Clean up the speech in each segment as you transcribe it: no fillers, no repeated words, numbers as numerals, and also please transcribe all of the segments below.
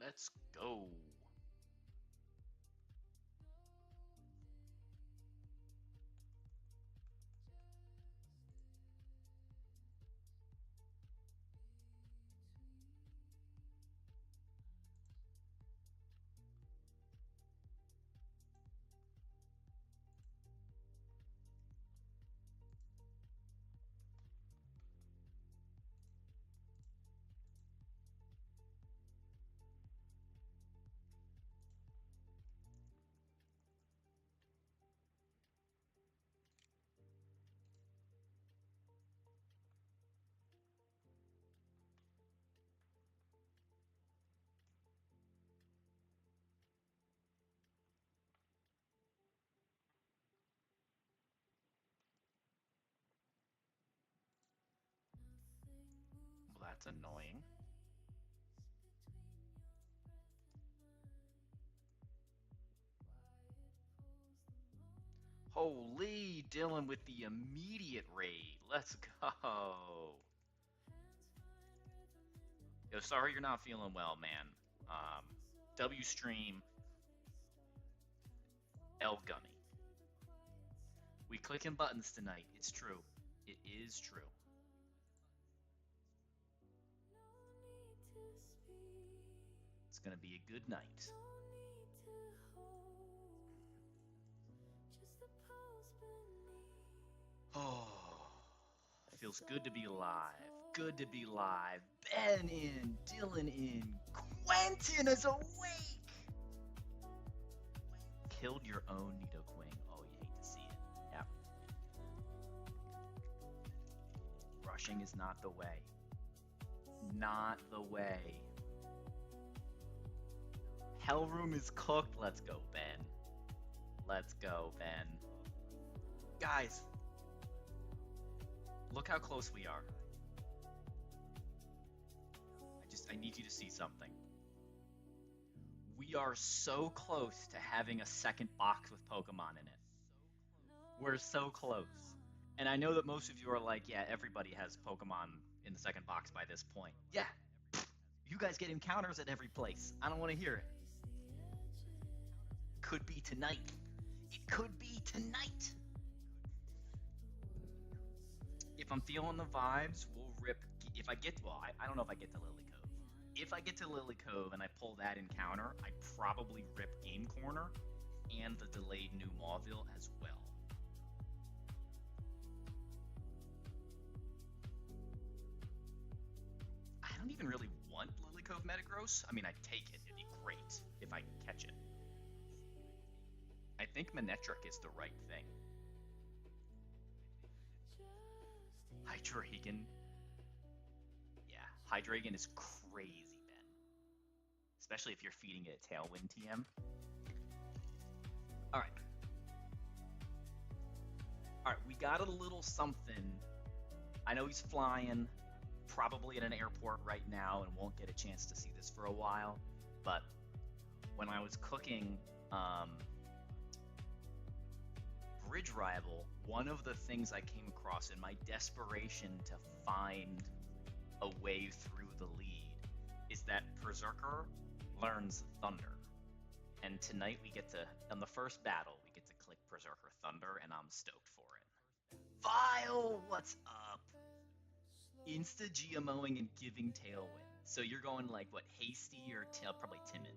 Let's go. Well, that's annoying. Holy, Dylan with the immediate raid. Let's go. Yo, sorry you're not feeling well, man. Um, W stream L Gummy. We clicking buttons tonight. It's true. It is true. It's gonna be a good night. Oh, it feels good to be alive. Good to be live. Ben in, Dylan in, Quentin is awake. Killed your own Nidoqueen. Oh, you hate to see it. Yeah. Rushing is not the way. Not the way. Hellroom is cooked. Let's go, Ben. Let's go, Ben. Guys, look how close we are. I need you to see something. We are so close to having a second box with Pokemon in it. We're so close. And I know that most of you are like, yeah, everybody has Pokemon in the second box by this point. Yeah. You guys get encounters at every place. I don't want to hear it. Could be tonight. It could be tonight. If I'm feeling the vibes, we'll rip. If I get, well, I don't know if I get to Lilycove. If I get to Lilycove and I pull that encounter, I probably rip Game Corner and the delayed new Mauville as well. I don't even really want Lilycove Metagross. I mean, I'd take it. It'd be great if I can catch it. I think Manectric is the right thing. Hydreigon. Yeah, Hydreigon is crazy, Ben. Especially if you're feeding it a Tailwind TM. Alright. Alright, we got a little something. I know he's flying, probably at an airport right now, and won't get a chance to see this for a while. But when I was cooking Bridge Rival, one of the things I came across in my desperation to find a way through the lead is that Berserker learns Thunder. And tonight we get to, on the first battle, we get to click Berserker Thunder, and I'm stoked for it. Vile, what's up? Insta GMOing and giving Tailwind. So you're going like, what, hasty or probably timid?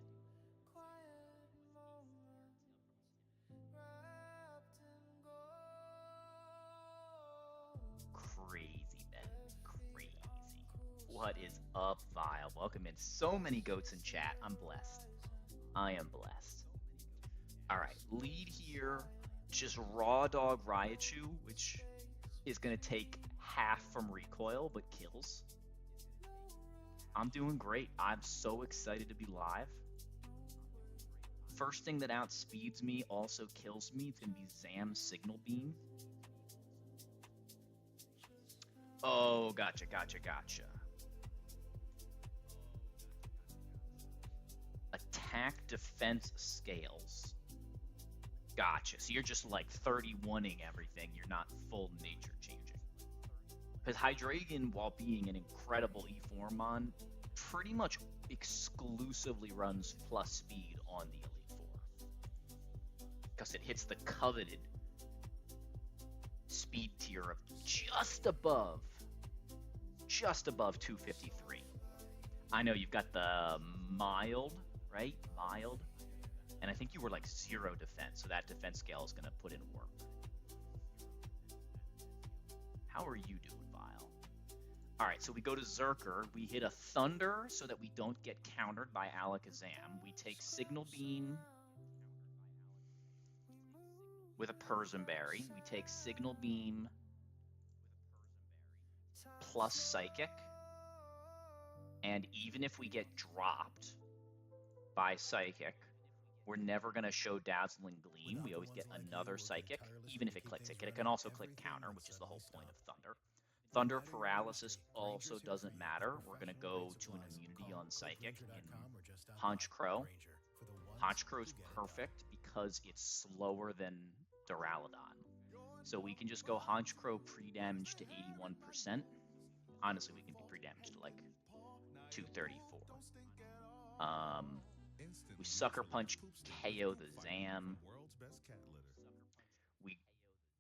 Crazy, Ben. Crazy. What is up, Vile? Welcome in. So many goats in chat. I'm blessed. I am blessed. Alright, lead here. Just raw dog Raichu, which is going to take half from recoil, but kills. I'm doing great. I'm so excited to be live. First thing that outspeeds me also kills me. It's going to be Zam's Signal Beam. Oh, gotcha. Attack, defense, scales. Gotcha. So you're just like 31ing everything. You're not full nature changing. Because Hydreigon, while being an incredible E-Formon, pretty much exclusively runs plus speed on the Elite Four because it hits the coveted speed tier of just above 253. I know you've got the mild, right? Mild. And I think you were like 0 defense, so that defense scale is going to put in work. How are you doing, Vile? All right, so we go to Zerker. We hit a Thunder so that we don't get countered by Alakazam. We take Signal Beam with a Persian Berry. We take Signal Beam plus Psychic. And even if we get dropped by Psychic, we're never going to show Dazzling Gleam. We always get another Psychic, even if it clicks it. It can also click Counter, which is the whole point of Thunder. Thunder Paralysis also doesn't matter. We're going to go to an immunity on Psychic in Honchkrow. Honchkrow's perfect because it's slower than Duraludon. So we can just go Honchkrow pre-damage to 81%. Honestly, we can be pre-damage to like 234. We Sucker Punch KO the Zam. We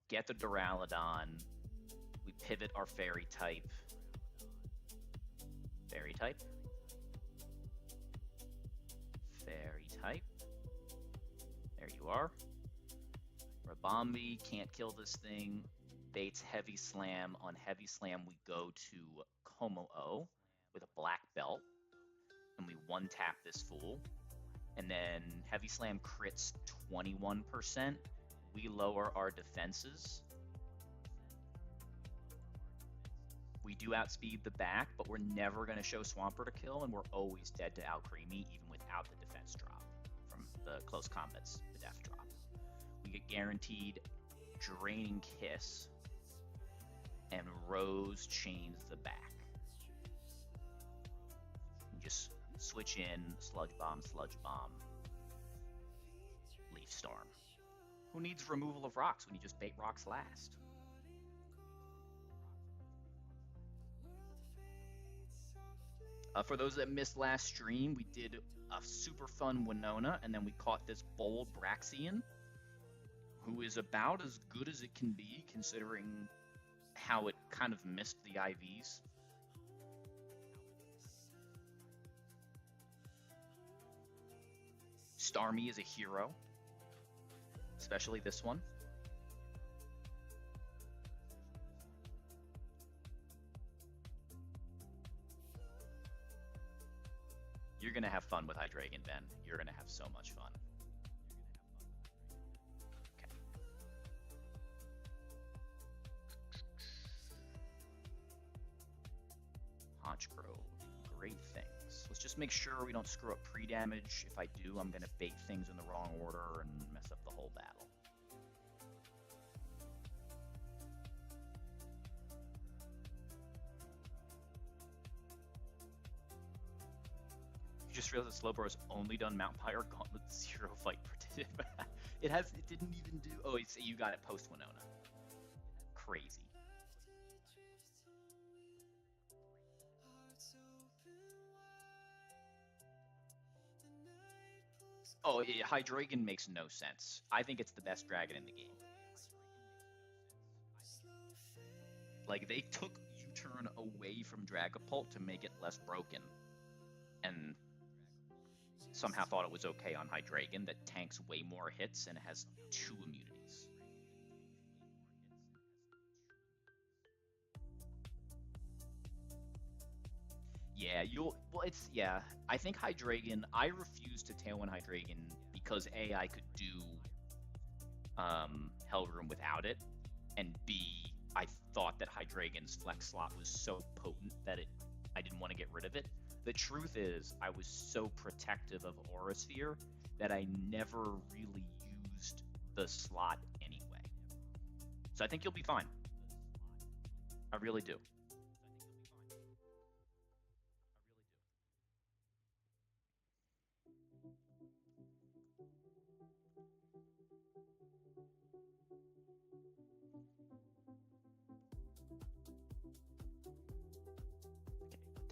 get the Duraludon. We pivot our Fairy type. Fairy type. Fairy type. There you are. Rabombi can't kill this thing. Bates Heavy Slam. On Heavy Slam, we go to Como-O with a black belt. And we one-tap this fool. And then Heavy Slam crits 21%. We lower our defenses. We do outspeed the back, but we're never going to show Swampert to kill, and we're always dead to Alcremie, even without the defense drop from the close combats, the death drop. We get guaranteed Draining Kiss, and Rose chains the back. You just switch in Sludge Bomb, Leaf Storm. Who needs removal of rocks when you just bait rocks last? For those that missed last stream, we did a super fun Winona, and then we caught this bold Braxian, who is about as good as it can be, considering how it kind of missed the IVs. Starmie is a hero, especially this one. You're going to have fun with Hydreigon, Ben. You're going to have so much fun. Okay. Honchkrow, great things. Let's just make sure we don't screw up pre-damage. If I do, I'm going to bait things in the wrong order and mess up the whole battle. You just realized that Slowbro's only done Mount Pyre Gauntlet 0 fight predictive. It didn't even do. Oh, you got it post Winona. Crazy. Oh yeah, Hydreigon makes no sense. I think it's the best dragon in the game. Like, they took U-turn away from Dragapult to make it less broken, and somehow thought it was okay on Hydreigon that tanks way more hits and has 2 immunities. Yeah, I think Hydreigon, I refuse to Tailwind Hydreigon because A, I could do Hellroom without it, and B, I thought that Hydreigon's flex slot was so potent that I didn't want to get rid of it. The truth is, I was so protective of Aurasphere that I never really used the slot anyway. So I think you'll be fine. I really do.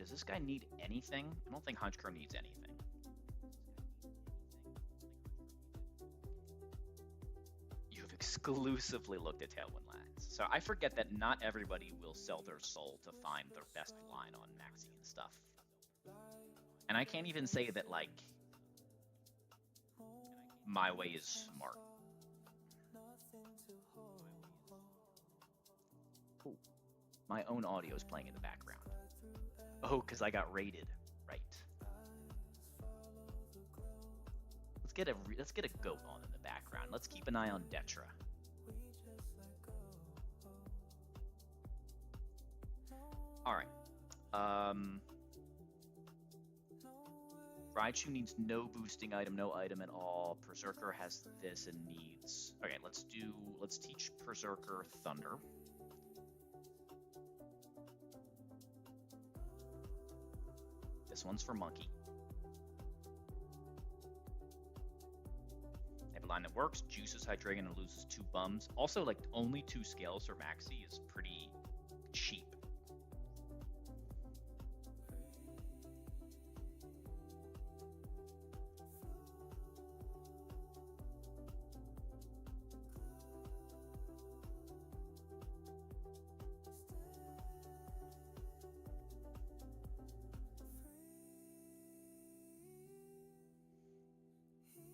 Does this guy need anything? I don't think Hunchcrow needs anything. You've exclusively looked at Tailwind Lands. So I forget that not everybody will sell their soul to find their best line on Maxi and stuff. And I can't even say that, like, my way is smart. Ooh, my own audio is playing in the background. Oh, because I got raided. Right. Let's get a goat on in the background. Let's keep an eye on Detra. All right. Raichu needs no boosting item, no item at all. Berserker has this and needs... Okay, let's teach Berserker Thunder. This one's for Monkey. They have a line that works, juices Hydreigon and loses 2 bums. Also, like, only 2 scales for Maxi is pretty cheap.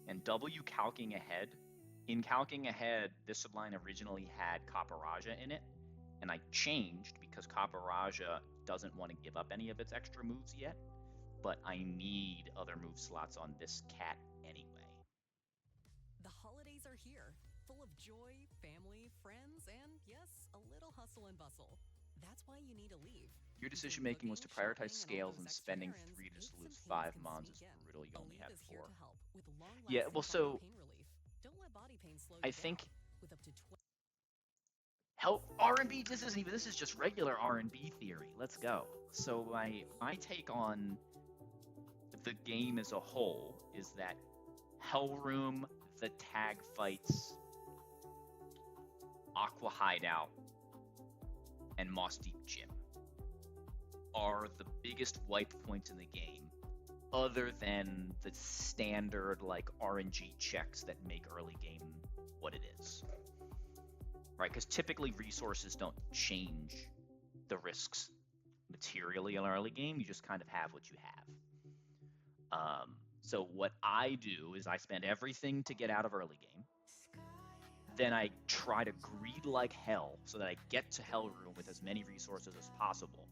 And W Calcing Ahead. In Calcing Ahead, this line originally had Copper-Raja in it, and I changed because Copper-Raja doesn't want to give up any of its extra moves yet, but I need other move slots on this cat anyway. The holidays are here, full of joy, family, friends, and yes, a little hustle and bustle. That's why you need to leave. Your decision making was to prioritize scales, and spending 3 just to lose 5 mons is brutal. You only have 4. Yeah, well, so I think help R&B. This is just regular R&B theory. Let's go. So my take on the game as a whole is that Hellroom, the tag fights, Aqua Hideout, and Moss Deep Gym are the biggest wipe points in the game, other than the standard like RNG checks that make early game what it is, right? Because typically resources don't change the risks materially in early game. You just kind of have what you have. So what I do is I spend everything to get out of early game. Then I try to greed like hell so that I get to Hellroom with as many resources as possible.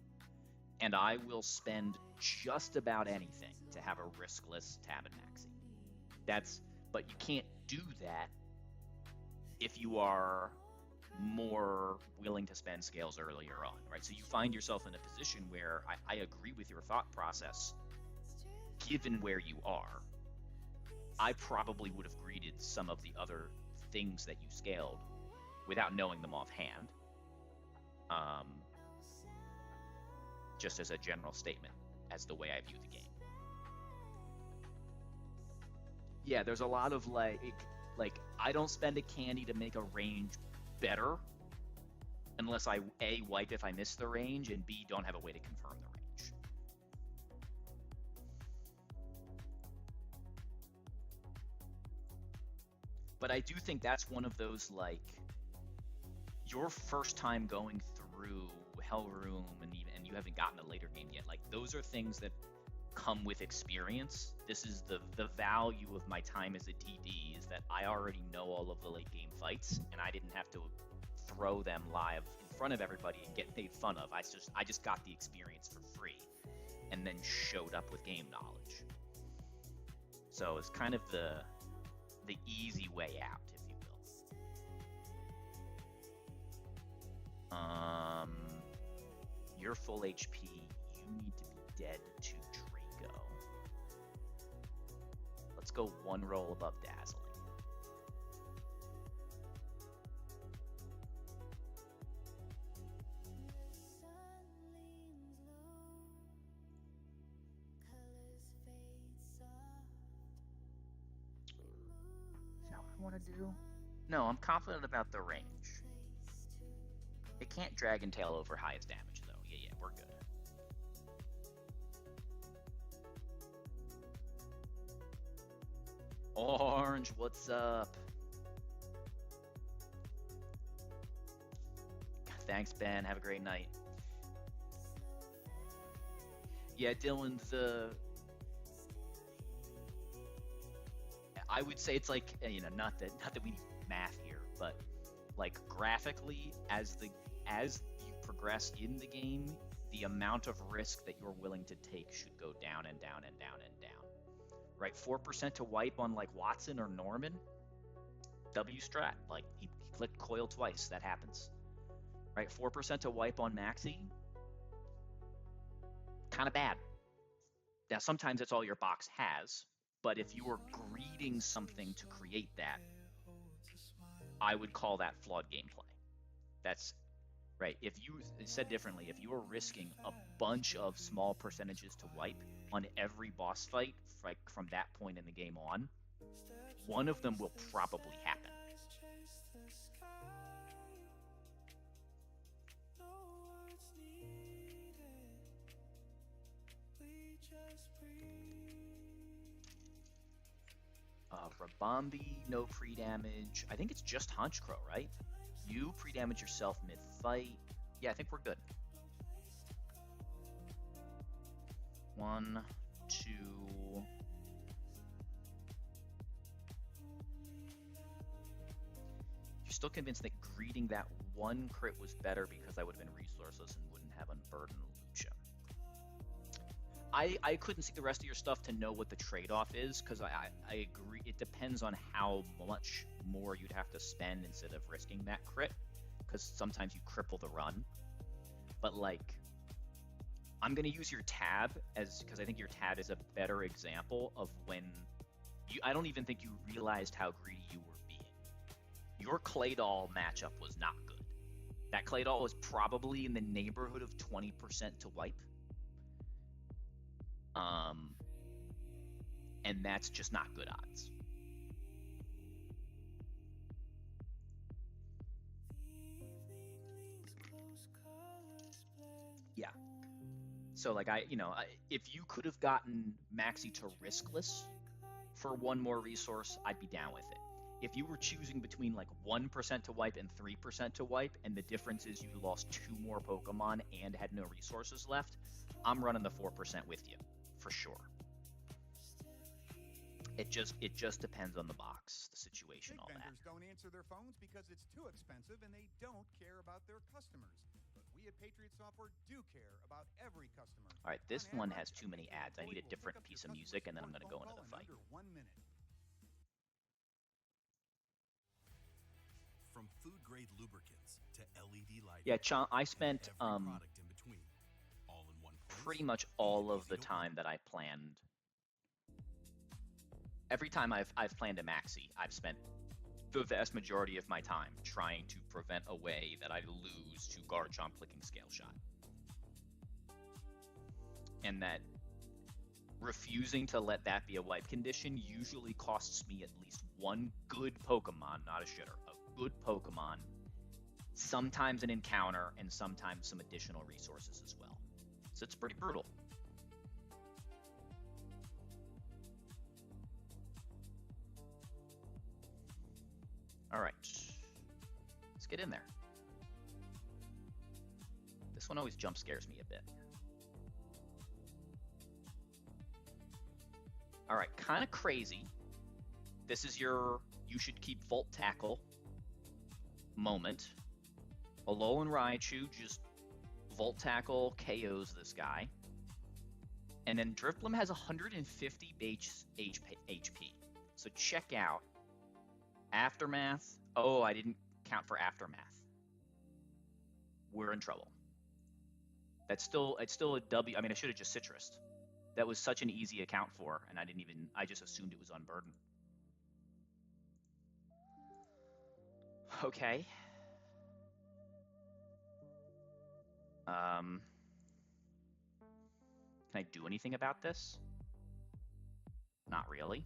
And I will spend just about anything to have a riskless tab and maxi. But you can't do that if you are more willing to spend scales earlier on, right? So you find yourself in a position where I agree with your thought process. Given where you are, I probably would have greeted some of the other things that you scaled without knowing them offhand. Just as a general statement, as the way I view the game. Yeah, there's a lot of like I don't spend a candy to make a range better unless I A, wipe if I miss the range, and B, don't have a way to confirm the range. But I do think that's one of those, like, your first time going through Hellroom and you haven't gotten a later game yet, like, those are things that come with experience. This is the value of my time as a DD, is that I already know all of the late game fights, and I didn't have to throw them live in front of everybody and get made fun of. I just got the experience for free and then showed up with game knowledge. So it's kind of the easy way out, if you will. You're full HP. You need to be dead to Draco. Let's go one roll above Dazzling. Is that what I want to do? No, I'm confident about the range. It can't Dragon Tail over highest damage, though. Yeah, we're good. Orange, what's up? Thanks, Ben. Have a great night. Yeah, Dylan, I would say it's like, not that we need math here, but like graphically, as you progress in the game, the amount of risk that you're willing to take should go down and down and down and down. Right? 4% to wipe on like Watson or Norman, W strat. Like he clicked coil twice. That happens. Right? 4% to wipe on Maxi, kind of bad. Now, sometimes it's all your box has, but if you are greeding something to create that, I would call that flawed gameplay. That's right. If you said differently, if you are risking a bunch of small percentages to wipe on every boss fight, like from that point in the game on, one of them will probably happen. Rabambi, no pre-damage. I think it's just Honchkrow, right? You pre-damage yourself mid-fight. Yeah, I think we're good. 1, 2. You're still convinced that greeting that one crit was better because I would have been resourceless and wouldn't have unburdened Lucha. I couldn't see the rest of your stuff to know what the trade-off is, because I agree. It depends on how much more you'd have to spend instead of risking that crit, because sometimes you cripple the run. But like, I'm going to use your tab because I think your tab is a better example of when I don't even think you realized how greedy you were being. Your Claydol matchup was not good. That Claydol was probably in the neighborhood of 20% to wipe. And that's just not good odds. Yeah. So like if you could have gotten Maxi to riskless for one more resource, I'd be down with it. If you were choosing between like 1% to wipe and 3% to wipe, and the difference is you lost 2 more Pokemon and had no resources left, I'm running the 4% with you, for sure. It just depends on the box, the situation, all that. Vendors don't answer their phones because it's too expensive and they don't care about their customers. But we at Patriot Software do care about every customer. All right, this one has too many ads. I need a different piece of music, and then I'm going to go into the fight. Under 1 minute. From food grade lubricants to LED lighting. Yeah, I spent product in between, all in one place. Pretty much all of the time that I planned. Every time I've planned a Maxi, I've spent the vast majority of my time trying to prevent a way that I lose to Garchomp clicking Scale Shot. And that refusing to let that be a wipe condition usually costs me at least one good Pokemon, not a shitter, a good Pokemon, sometimes an encounter, and sometimes some additional resources as well. So it's pretty brutal. All right, let's get in there. This one always jump scares me a bit. All right, kind of crazy. This is your you should keep Volt Tackle moment. Alolan Raichu just Volt Tackle KOs this guy. And then Drifblim has 150 HP. So check out Aftermath. Oh, I didn't count for Aftermath. We're in trouble. It's still a W. I mean, I should have just Citrused. That was such an easy account for, and I just assumed it was unburdened. Okay. Can I do anything about this? Not really.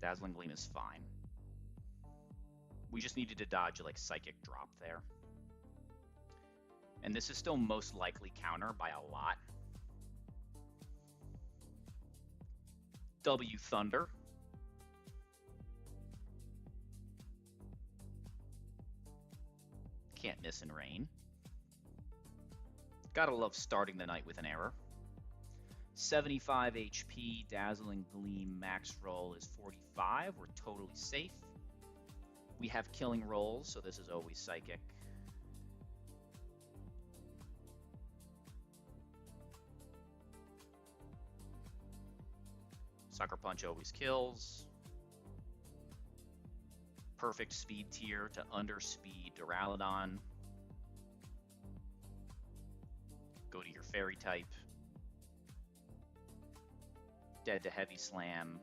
Dazzling Gleam is fine. We just needed to dodge like Psychic Drop there. And this is still most likely counter by a lot. W Thunder. Can't miss in rain. Gotta love starting the night with an error. 75 HP, Dazzling Gleam, max roll is 45. We're totally safe. We have killing rolls, so this is always psychic. Sucker Punch always kills. Perfect speed tier to underspeed Duraludon. Go to your fairy type. Dead to Heavy Slam.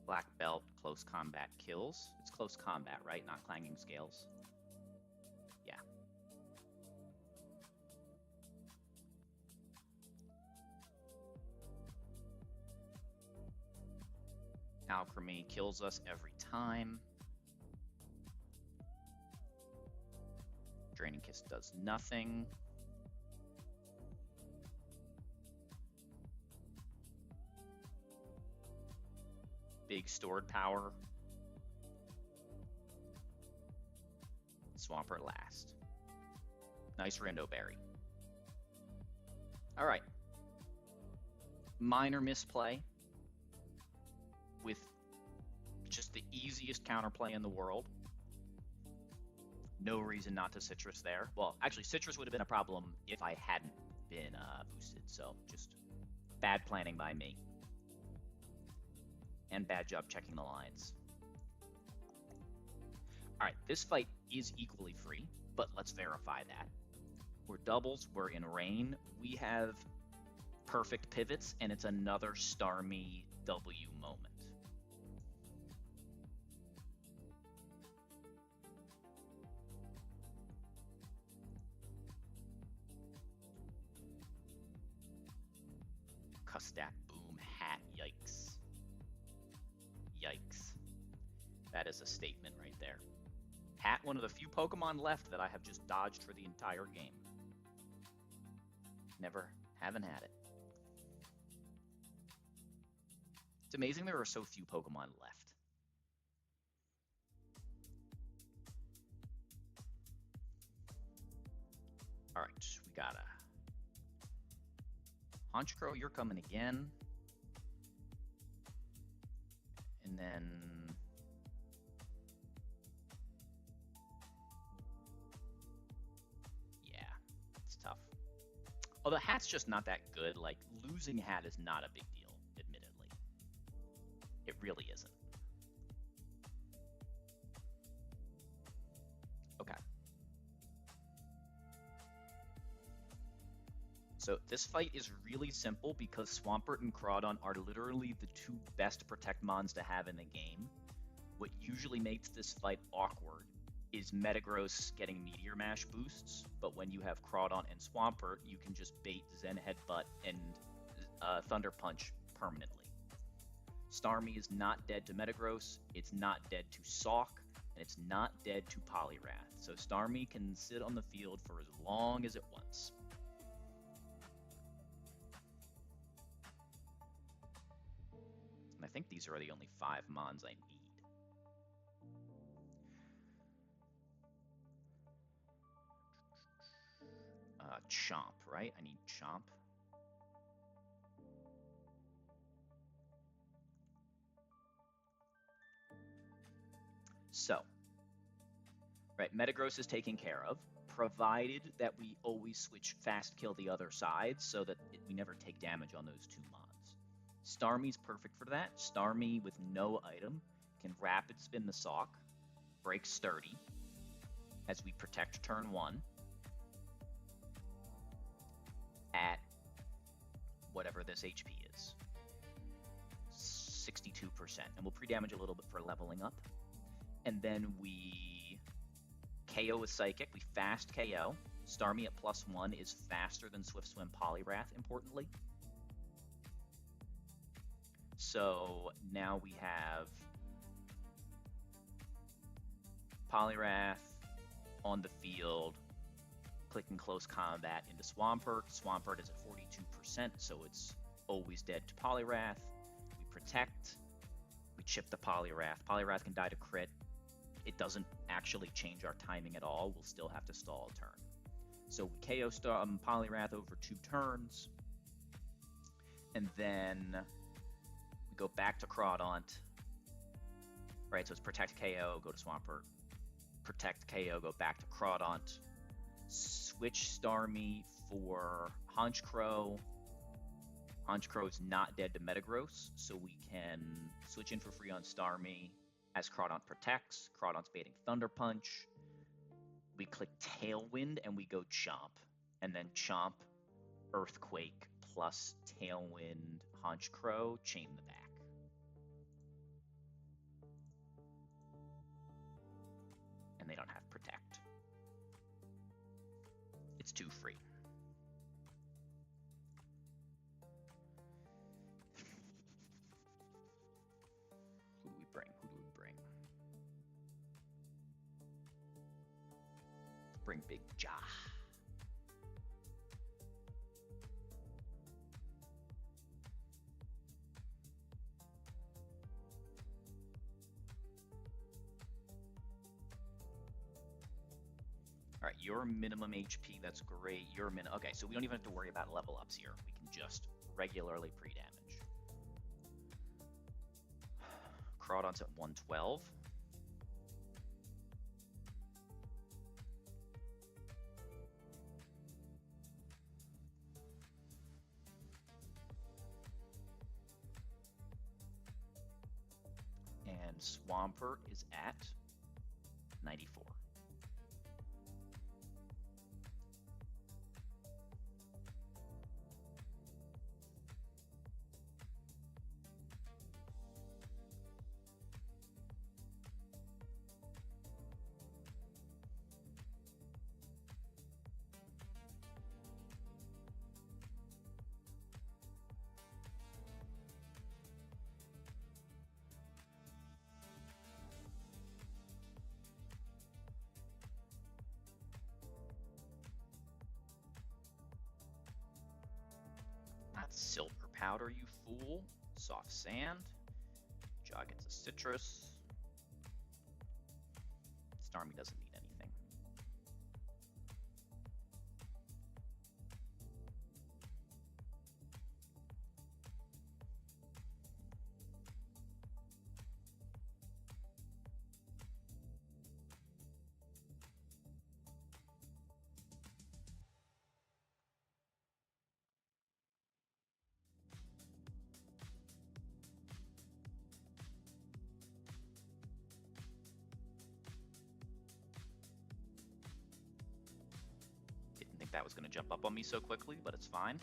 Black Belt, close combat kills. It's close combat, right? Not clanging scales. Yeah. Alchemy kills us every time. Draining Kiss does nothing. Big stored power. Swampert last. Nice Rindo Berry. All right. Minor misplay with just the easiest counterplay in the world. No reason not to Citrus there. Well, actually, Citrus would have been a problem if I hadn't been boosted, so just bad planning by me. And bad job checking the lines. All right, this fight is equally free, but let's verify that. We're doubles, we're in rain, we have perfect pivots, and it's another Starmie W moment. Custat Boom Hat, yikes. Yikes. That is a statement right there. Hat, one of the few Pokemon left that I have just dodged for the entire game. Haven't had it. It's amazing there are so few Pokemon left. All right, we got a Honchkrow, you're coming again. And then yeah, it's tough. Although Hat's just not that good. Like, losing Hat is not a big deal, admittedly. It really isn't. Okay. So this fight is really simple because Swampert and Crawdon are literally the two best Protect Mons to have in the game. What usually makes this fight awkward is Metagross getting Meteor Mash boosts, but when you have Crawdon and Swampert, you can just bait Zen Headbutt and Thunder Punch permanently. Starmie is not dead to Metagross, it's not dead to Sawk, and it's not dead to Poliwrath. So Starmie can sit on the field for as long as it wants. I think these are the only 5 Mons I need. Chomp, right? I need Chomp. So, right, Metagross is taken care of, provided that we always switch Fast Kill the other side so that we never take damage on those 2 Mons. Starmie's perfect for that. Starmie with no item can Rapid Spin the Sawk, break Sturdy, as we protect turn 1 at whatever this HP is. 62%. And we'll pre-damage a little bit for leveling up. And then we KO with Psychic. We fast KO. Starmie at +1 is faster than Swift Swim Poliwrath, importantly. So now we have Polyrath on the field, clicking close combat into Swampert. Swampert is at 42%, so it's always dead to Polyrath. We protect. We chip the Polyrath. Polyrath can die to crit. It doesn't actually change our timing at all. We'll still have to stall a turn. So we KO Polyrath over 2 turns. And then we go back to Crawdaunt. Right, so it's protect KO, go to Swampert. Protect KO, go back to Crawdaunt. Switch Starmie for Honchkrow. Honchkrow is not dead to Metagross, so we can switch in for free on Starmie as Crawdaunt protects. Crawdaunt's baiting Thunder Punch. We click Tailwind and we go Chomp. And then Chomp, Earthquake, plus Tailwind, Honchkrow, chain the back. And they don't have Protect. It's 2 free. Who do we bring? Who do we bring? Let's bring Big Ja. All right, your minimum HP, that's great. Okay, so we don't even have to worry about level ups here. We can just regularly pre-damage. Crawdaunt's at 112. And Swampert is at 94. Not Silver Powder, you fool. Soft Sand. Jog gets a Citrus. Starmie doesn't need anything. Didn't think that was going to jump up on me so quickly, but it's fine.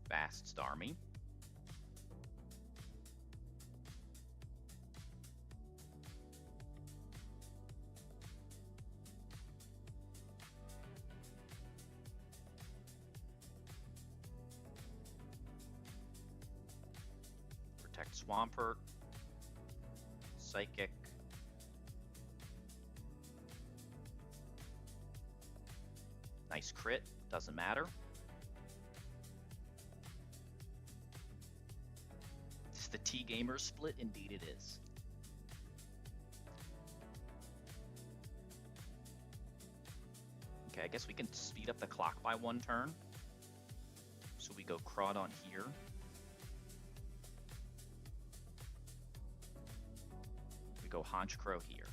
Fast Starmie. Protect Swampert. Psychic. Nice crit, doesn't matter. It's the T-Gamer split, indeed it is. Okay, I guess we can speed up the clock by 1 turn. So we go Crawdaunt here. We go Honchkrow here.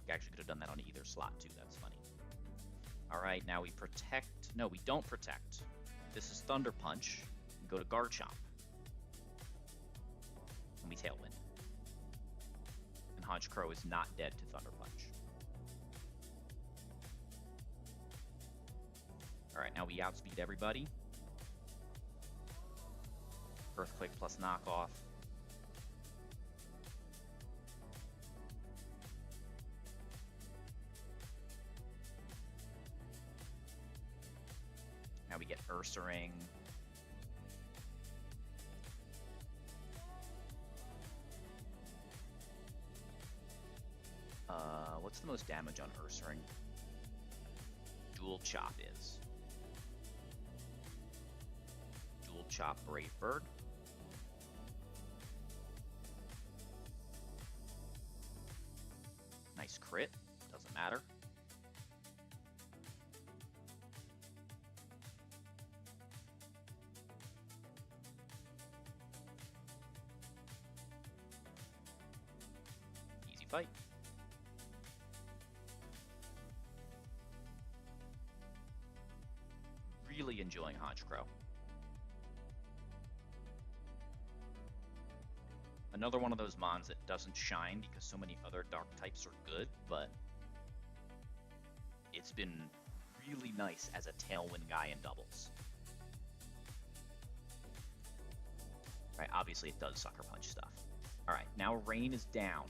We actually could have done that on either slot too, that's funny. Alright, now we protect. No, we don't protect. This is Thunder Punch. We go to Garchomp. And we Tailwind. And Honchkrow is not dead to Thunder Punch. Alright, now we outspeed everybody. Earthquake plus knockoff. Ursaring. What's the most damage on Ursaring? Dual Chop is. Dual Chop Brave Bird. Nice crit. Doesn't matter. Easy fight. Really enjoying Honchkrow. Another one of those mons that doesn't shine because so many other dark types are good, but it's been really nice as a Tailwind guy in doubles. Right, obviously it does Sucker Punch stuff. Alright, now Rain is down.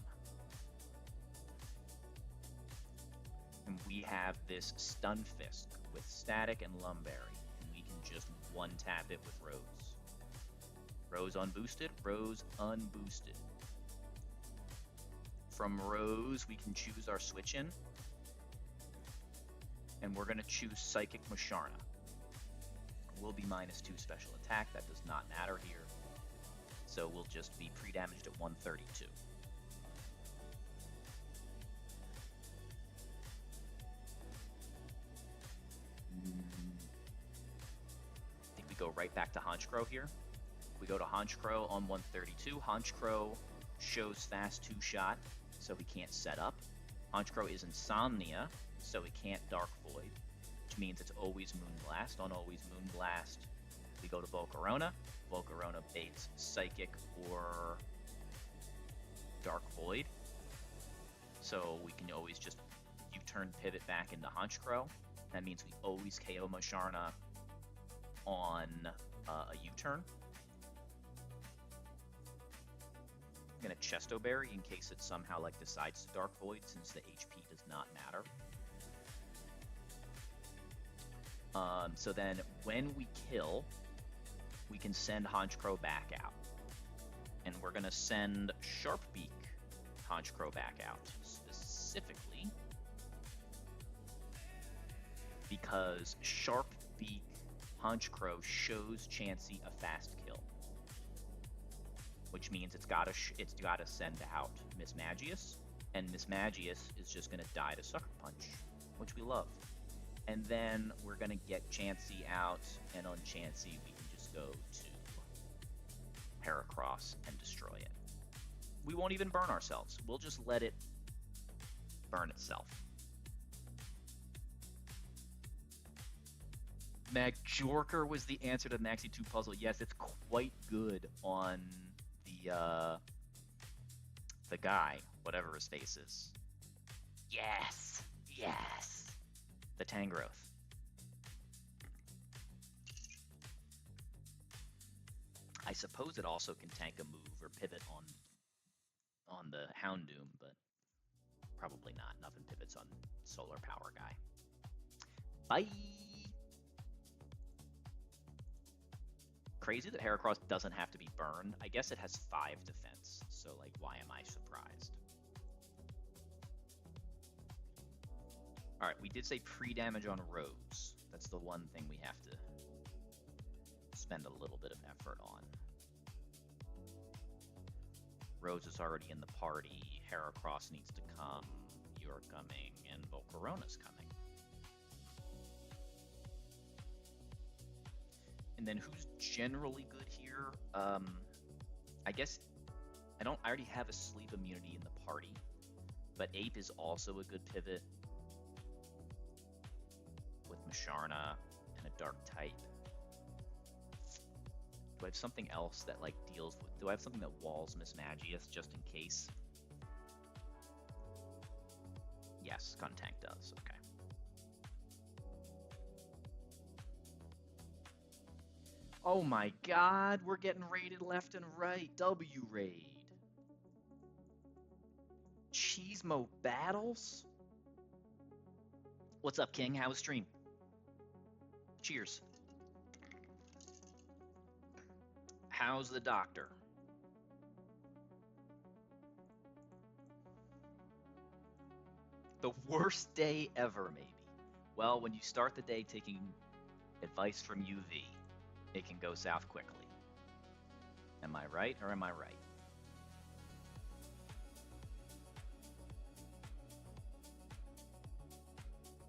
And we have this Stun Fist with Static and Lumberry. And we can just one-tap it with Rose. Rose unboosted, Rose unboosted. From Rose, we can choose our switch in. And we're going to choose Psychic Musharna. We'll be -2 special attack, that does not matter here. So we'll just be pre-damaged at 132. I think we go right back to Honchkrow here. We go to Honchkrow on 132. Honchkrow shows fast 2-shot, so he can't set up. Honchkrow is Insomnia, so he can't Dark Void, which means it's always Moonblast. On always Moonblast, we go to Volcarona. Volcarona baits Psychic or Dark Void, so we can always just U-turn pivot back into Honchkrow. That means we always KO Musharna on a U-turn. I'm gonna Chesto Berry in case it somehow like decides to Dark Void, since the HP does not matter. So then when we kill, we can send Honchkrow back out. And we're gonna send Sharpbeak Honchkrow back out, specifically because Sharpbeak Honchkrow shows Chansey a fast kill, which means it's gotta send out Mismagius, and Mismagius is just gonna die to Sucker Punch, which we love. And then we're gonna get Chansey out, and on Chansey we can just go to Heracross and destroy it. We won't even burn ourselves. We'll just let it burn itself. Majorker was the answer to the Maxi 2 puzzle. Yes, it's quite good on the guy, whatever his face is. Yes! Yes! The Tangrowth. I suppose it also can tank a move or pivot on the Houndoom, but probably not. Nothing pivots on Solar Power guy. Bye! Crazy that Heracross doesn't have to be burned. I guess it has 5 defense, so like, why am I surprised? Alright, we did say pre-damage on Rose. That's the one thing we have to spend a little bit of effort on. Rose is already in the party, Heracross needs to come, you're coming, and Volcarona's coming. And then who's generally good here? I guess I already have a sleep immunity in the party, but Ape is also a good pivot with Musharna and a dark type. Do I have something else that like deals with? Do I have something that walls Mismagius just in case? Yes, Guntank does. Okay. Oh my god, we're getting raided left and right. W raid. Cheesemo battles? What's up, King? How was stream? Cheers. How's the doctor? The worst day ever, maybe. Well, when you start the day taking advice from UV, it can go south quickly. Am I right or am I right?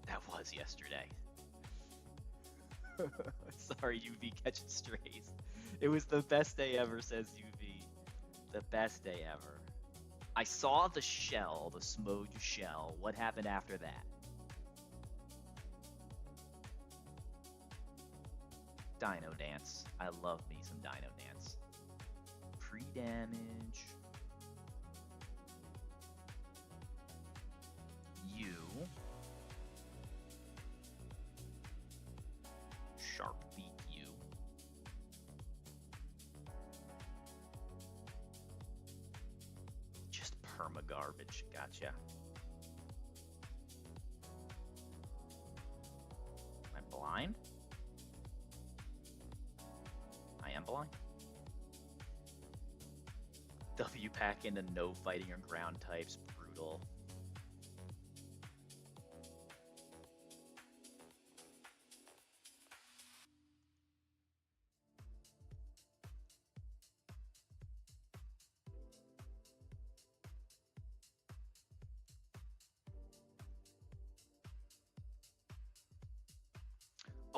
That was yesterday. Sorry, UV catching strays. It was the best day ever, says UV. The best day ever. I saw the shell, the smudge shell. What happened after that? Dino dance. I love me some dino dance. Pre-damage. You. Sharp beat you. Just perma garbage. Gotcha. Am I blind? I am blind. W pack into no fighting or ground types. Brutal.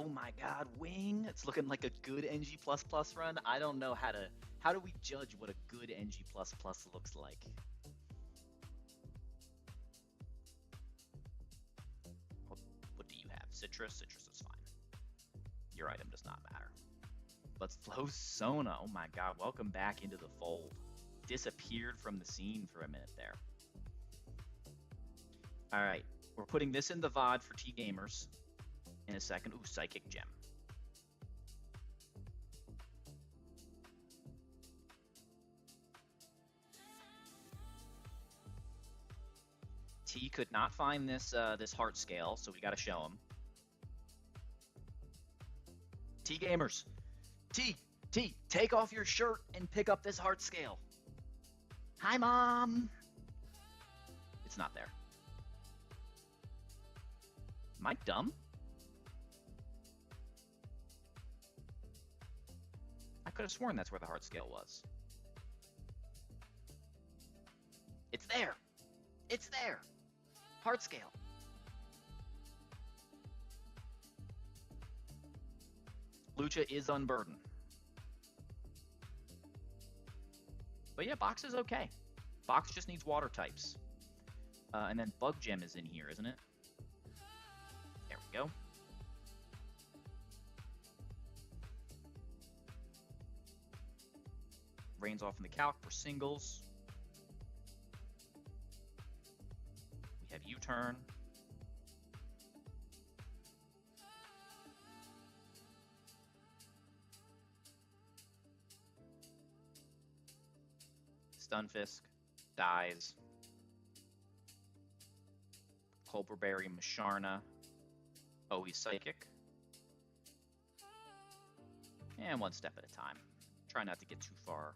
Oh my god, Wing! It's looking like a good NG++ run. I don't know how do we judge what a good NG++ looks like? What do you have? Citrus? Citrus is fine. Your item does not matter. Let's flow Sona. Oh my god, welcome back into the fold. Disappeared from the scene for a minute there. Alright, we're putting this in the VOD for T-Gamers. In a second. Ooh, Psychic Gem. T could not find this this heart scale, so we got to show him. T gamers, T, take off your shirt and pick up this heart scale. Hi, Mom. It's not there. Am I dumb? I could have sworn that's where the heart scale was. It's there. It's there. Heart scale. Lucha is unburdened. But yeah, box is okay. Box just needs water types. And then Bug Gem is in here, isn't it? There we go. Rains off in the calc for singles. We have U-turn. Stunfisk dies. Colberberry Masharna. Oh, he's psychic. And one step at a time. Try not to get too far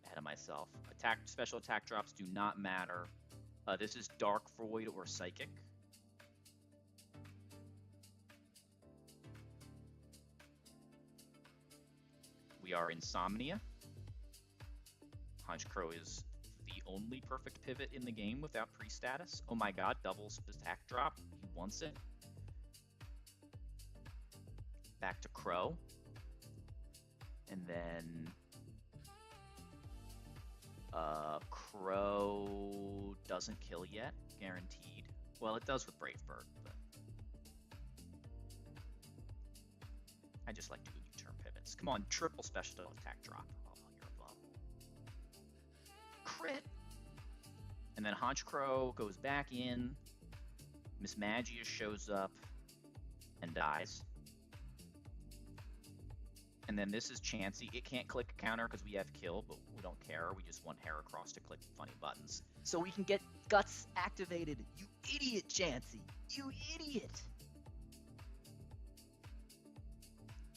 ahead of myself. Special attack drops do not matter. This is Dark Void or Psychic. We are Insomnia. Hunch Crow is the only perfect pivot in the game without pre-status. Oh my god, doubles attack drop. He wants it. Back to Crow. And then Crow doesn't kill yet, guaranteed. Well, it does with Brave Bird, but I just like doing U-turn pivots. Come on, triple special attack drop. Oh, you're above. Crit! And then Haunch Crow goes back in. Miss Magia shows up and dies. And then this is Chansey. It can't click a counter because we have kill, but we don't care. We just want Heracross to click funny buttons. So we can get Guts activated. You idiot, Chansey. You idiot.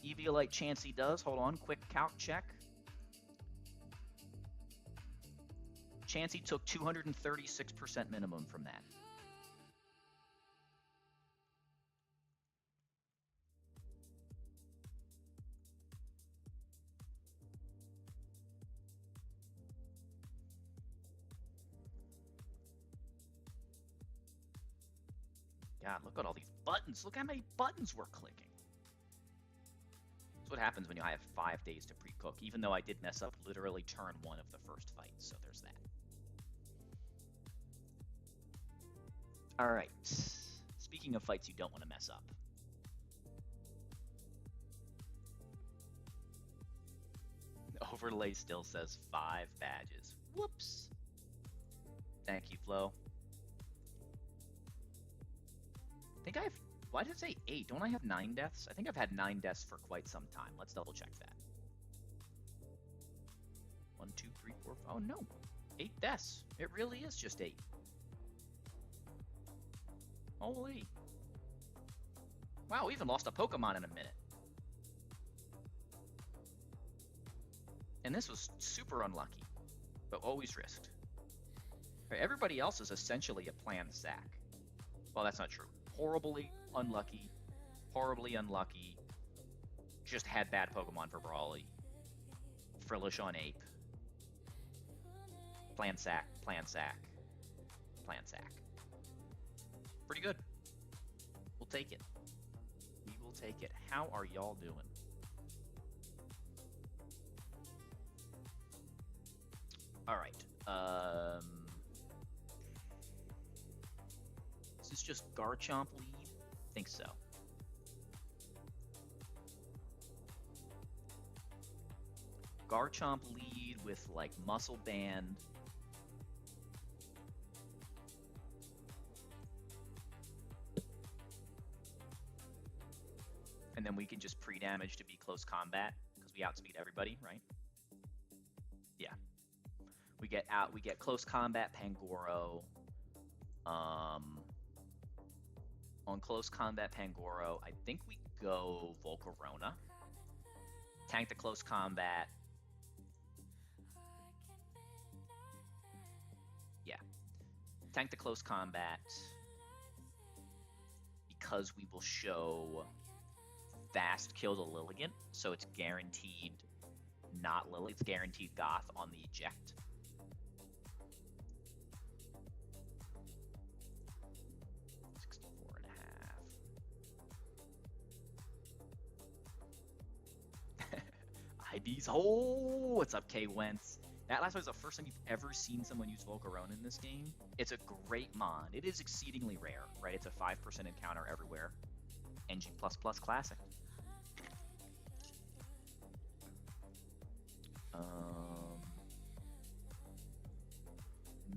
Eviolite Chansey does. Hold on. Quick calc check. Chansey took 236% minimum from that. God, look at all these buttons. Look how many buttons we're clicking. That's what happens when you have 5 days to pre-cook, even though I did mess up literally turn 1 of the first fight, so there's that. All right. Speaking of fights you don't want to mess up. The overlay still says 5 badges. Whoops. Thank you, Flo. I think I have... Why did it say 8? Don't I have 9 deaths? I think I've had 9 deaths for quite some time. Let's double check that. 1, 2, 3, 4, 5... Oh, no. 8 deaths. It really is just 8. Holy. Wow, we even lost a Pokemon in a minute. And this was super unlucky, but always risked. Everybody else is essentially a planned sack. Well, that's not true. Horribly unlucky, just had bad Pokemon for Brawly, Frillish on Ape, plan sack. Pretty good. We'll take it. We will take it. How are y'all doing? All right. Is this just Garchomp lead? I think so. Garchomp lead with like Muscle Band. And then we can just pre-damage to be close combat because we outspeed everybody, right? Yeah. We get close combat Pangoro. On close combat Pangoro, I think we go Volcarona. Tank the close combat. Yeah. Tank the close combat because we will show fast kill to Lilligant, so it's guaranteed not Lily, it's guaranteed Goth on the eject. IB's what's up, K Wentz? That last one was the first time you've ever seen someone use Volcarona in this game. It's a great mod. It is exceedingly rare, right? It's a 5% encounter everywhere. NG++ classic.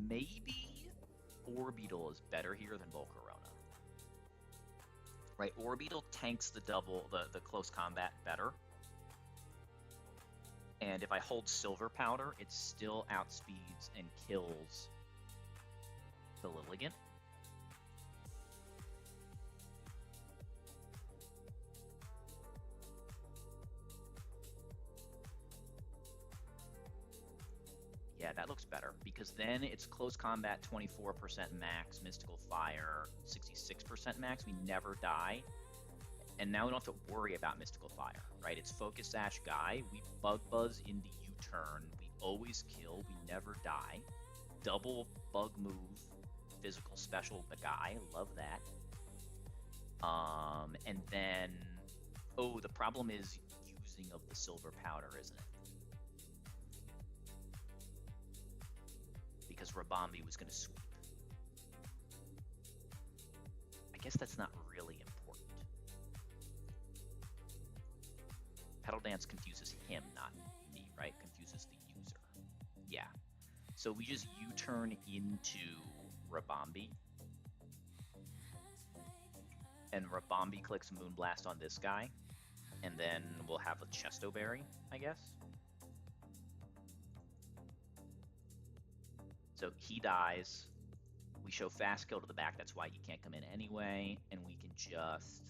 Maybe Orbeetle is better here than Volcarona. Right, Orbeetle tanks the close combat better. And if I hold Silver Powder, it still outspeeds and kills the Lilligant. Yeah, that looks better, because then it's close combat 24% max, Mystical Fire 66% max, we never die. And now we don't have to worry about Mystical Fire, right? It's Focus Sash Guy, we Bug Buzz into U-turn, we always kill, we never die. Double Bug Move, Physical Special the Guy, love that. And then, oh, the problem is using of the Silver Powder, isn't it? Because Rabambi was going to sweep. I guess that's not really important. Petal Dance confuses him, not me, right? Confuses the user. Yeah. So we just U-turn into Rabambi. And Rabambi clicks Moonblast on this guy. And then we'll have a Chesto Berry, I guess. So he dies. We show fast kill to the back. That's why he can't come in anyway. And we can just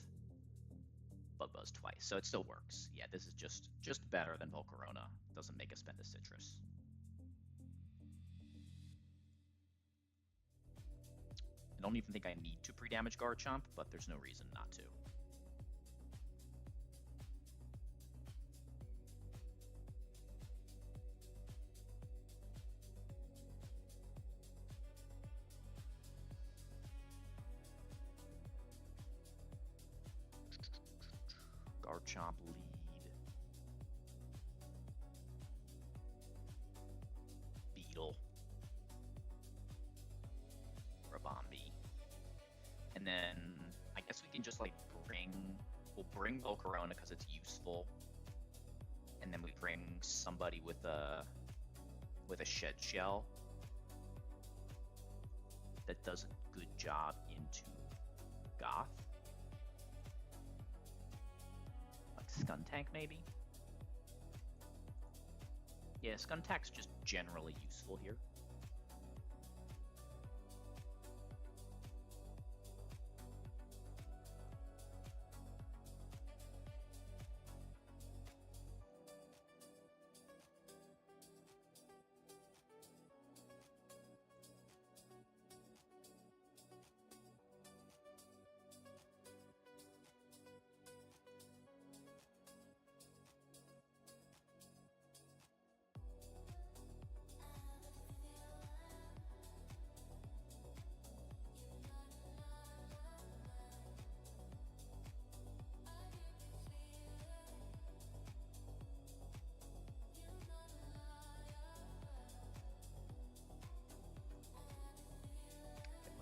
Bug Buzz twice. So it still works. Yeah, this is just better than Volcarona. Doesn't make us spend a citrus. I don't even think I need to pre-damage Garchomp, but there's no reason not to. Garchomp lead. Beetle. Rabombi. And then I guess we can just like we'll bring Volcarona because it's useful. And then we bring somebody with a shed shell that does a good job into Goth. Skuntank, maybe? Yeah, Skuntank's just generally useful here.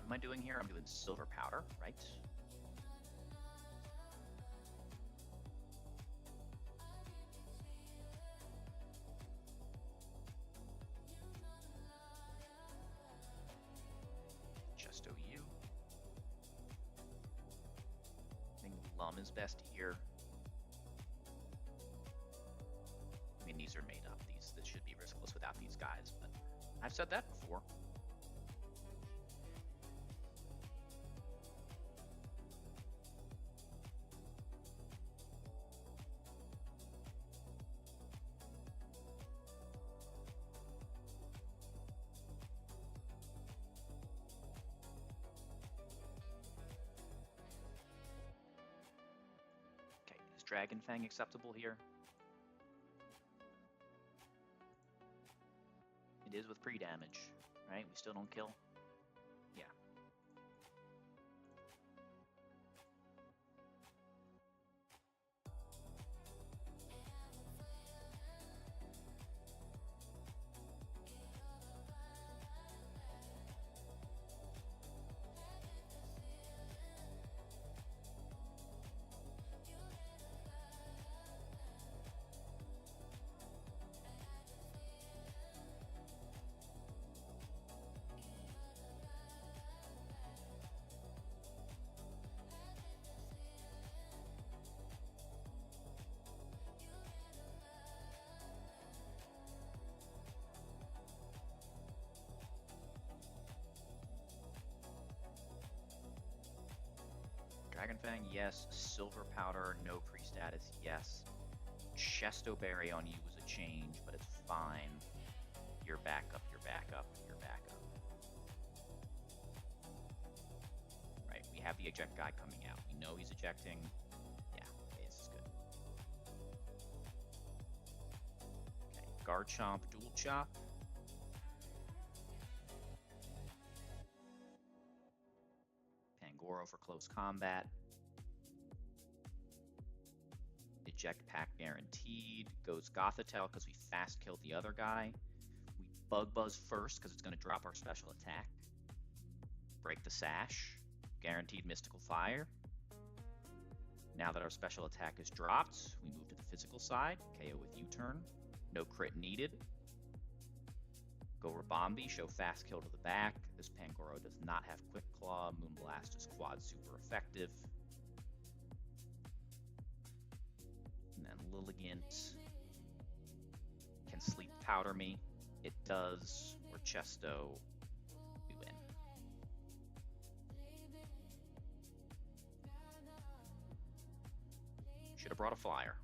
What am I doing here? I'm doing Silver Powder, right? Just OU. I think Lum is best here. I mean, these are made up. This should be riskless without these guys, but I've said that before. Dragon Fang acceptable here? It is with pre-damage, right? We still don't kill? Yeah. Dragon Fang, yes. Silver Powder, no pre-status, yes. Chesto Berry on you was a change, but it's fine. You're back up, you're back up, you're back up. Right, we have the eject guy coming out. We know he's ejecting. Yeah, okay, this is good. Okay, Garchomp, Dual Chop. Pangoro for close combat. Eject pack guaranteed. Goes Gothitelle because we fast killed the other guy. We Bug Buzz first because it's going to drop our special attack. Break the Sash. Guaranteed Mystical Fire. Now that our special attack is dropped, we move to the physical side. KO with U-turn. No crit needed. Go Rabombi, show fast kill to the back. This Pangoro does not have Quick Claw. Moonblast is quad super effective. And then Lilligant can Sleep Powder me. It does. Or Chesto, we win. Should have brought a flyer.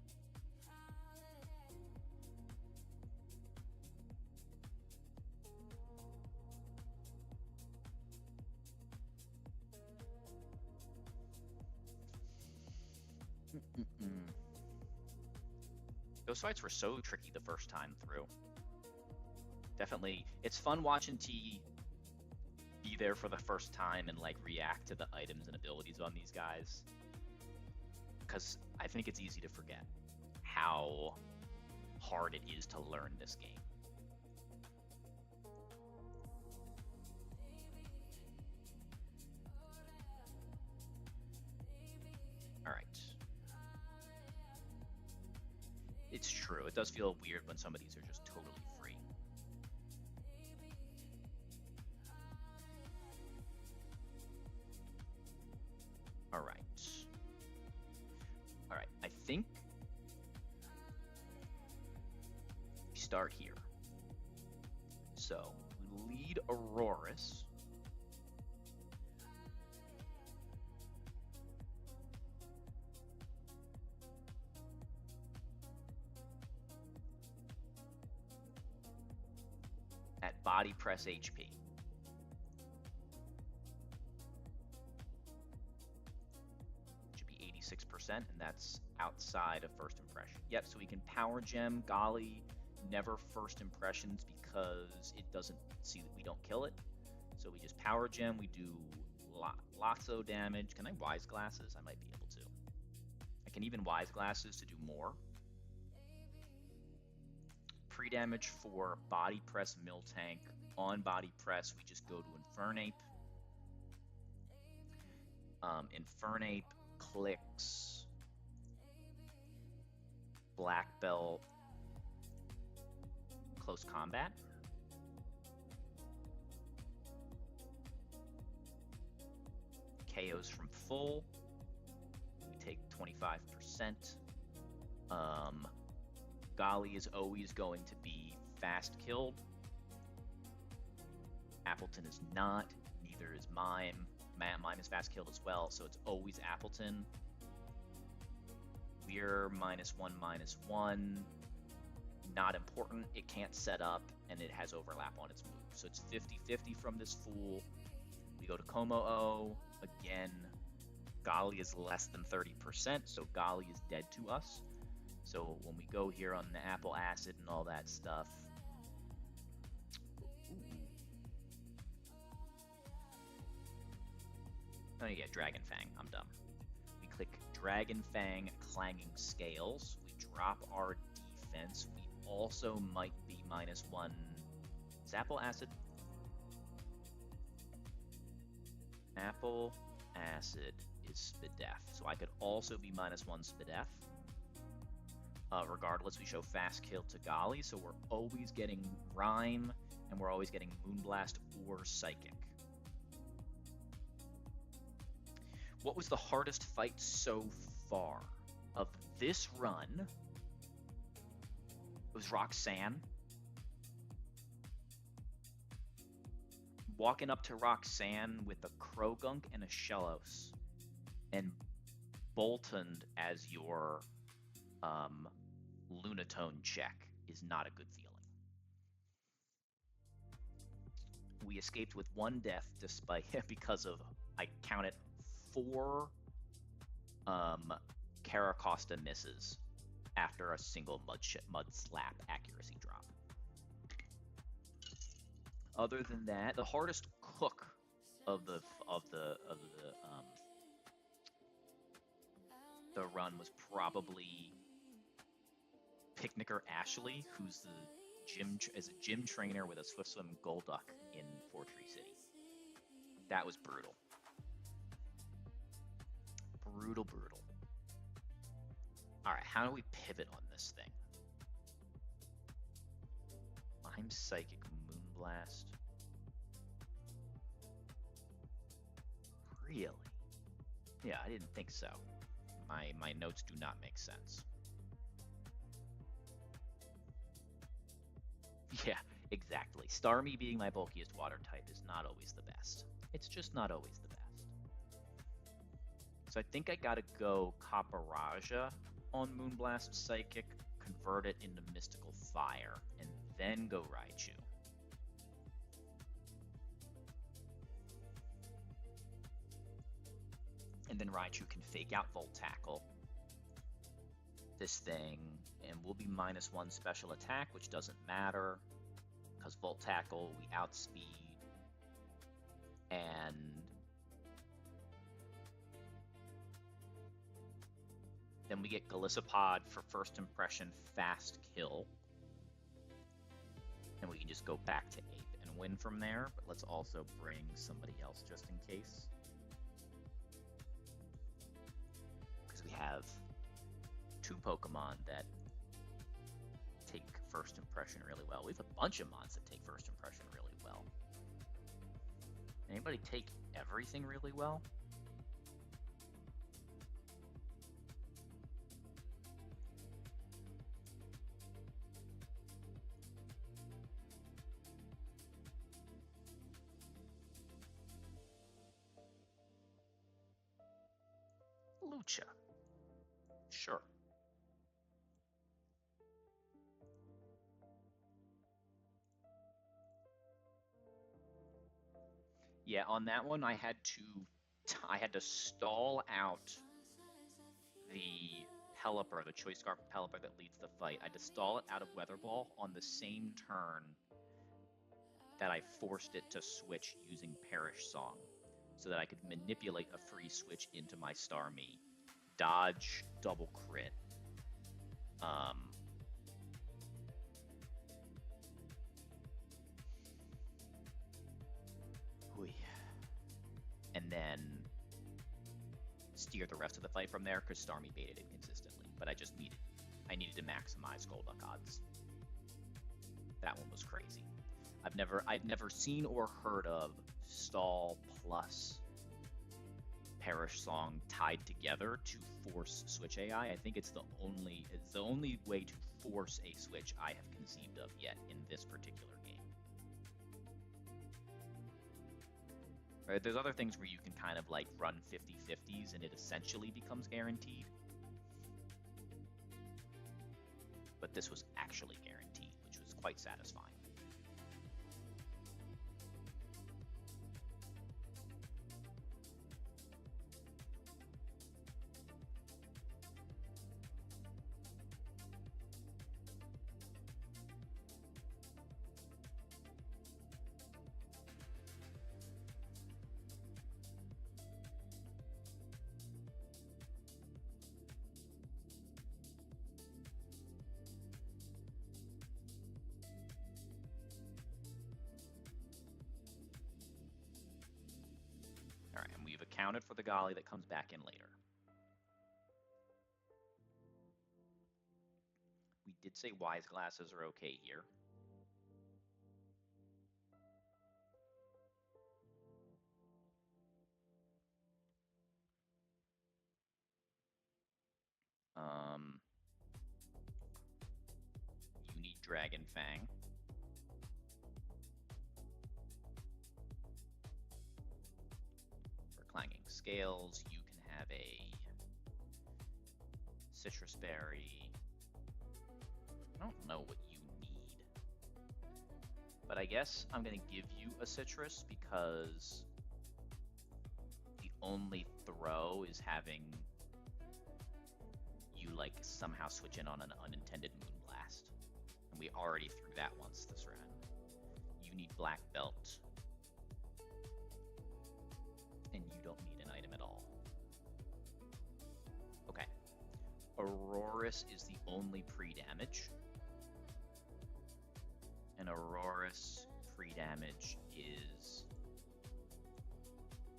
Mm-mm. Those fights were so tricky the first time through. Definitely, it's fun watching T be there for the first time and like react to the items and abilities on these guys. Because I think it's easy to forget how hard it is to learn this game. Alright. It's true, it does feel weird when some of these are just totally free. Alright. Alright, I think we start here. So, we lead Aurorus. At body press HP. Should be 86%, and that's outside of first impression. Yep, so we can power gem Golly, never first impressions because it doesn't see that we don't kill it. So we just power gem, we do lots of damage. Can I wise glasses? I might be able to. I can even wise glasses to do more. Pre-damage for body press mill tank. On body press, we just go to Infernape. Infernape clicks Black Belt close combat. KOs from full. We take 25%. Golly is always going to be fast killed. Appleton is not. Neither is Mime. Mime is fast killed as well, so it's always Appleton. We're -1/-1. Not important. It can't set up, and it has overlap on its move. So it's 50-50 from this fool. We go to Como-O. Again, Golly is less than 30%, so Golly is dead to us. So when we go here on the Apple Acid and all that stuff, oh yeah, Dragon Fang, I'm dumb. We click Dragon Fang Clanging Scales, we drop our defense, we also might be -1. Is Apple Acid? Apple Acid is Spidef, so I could also be -1 Spidef. Regardless, we show fast kill to Golly, so we're always getting Rhyme, and we're always getting Moonblast or Psychic. What was the hardest fight so far of this run? It was Roxanne. Walking up to Roxanne with a Krogunk and a Shellos, and Boltoned as your Lunatone check is not a good feeling. We escaped with 1 death despite because of, I counted 4 Caracosta misses after a single mud slap accuracy drop. Other than that, the hardest cook of the run was probably Picnicker Ashley, who's a gym trainer with a Swift Swim Golduck in Fortree City. That was brutal. Brutal. Alright, how do we pivot on this thing? I'm Psychic Moonblast. Really? Yeah, I didn't think so. My notes do not make sense. Yeah, exactly. Starmie being my bulkiest water type is not always the best. It's just not always the best. So I think I gotta go Caparaja on Moonblast Psychic, convert it into Mystical Fire, and then go Raichu. And then Raichu can fake out Volt Tackle this thing, and we'll be -1 special attack, which doesn't matter, because Volt Tackle, we outspeed, and then we get Galissapod for first impression fast kill, and we can just go back to Ape and win from there, but let's also bring somebody else just in case. Because we have 2 Pokemon that take first impression really well. We have a bunch of mons that take first impression really well. Anybody take everything really well? Lucha. Sure. Yeah, on that one, I had to stall out the Pelipper, the Choice Scarf Pelipper that leads the fight. I had to stall it out of Weather Ball on the same turn that I forced it to switch using Perish Song, so that I could manipulate a free switch into my Starmie, dodge double crit, and then steer the rest of the fight from there, because Starmie baited it consistently. But I needed to maximize Golduck odds. That one was crazy. I've never seen or heard of stall plus Perish Song tied together to force switch AI. I think it's the only way to force a switch I have conceived of yet in this particular game. Right? There's other things where you can kind of like run 50-50s and it essentially becomes guaranteed. But this was actually guaranteed, which was quite satisfying. Accounted for the Golly that comes back in later. We did say Wise Glasses are okay here. You need Dragon Fang. Clanging Scales, you can have a Citrus Berry. I don't know what you need, but I guess I'm going to give you a Citrus because the only throw is having you like somehow switch in on an unintended Moonblast, and we already threw that once this round. You need Black Belt. And you don't need an item at all. Okay. Aurorus is the only pre-damage. And Aurorus pre-damage is...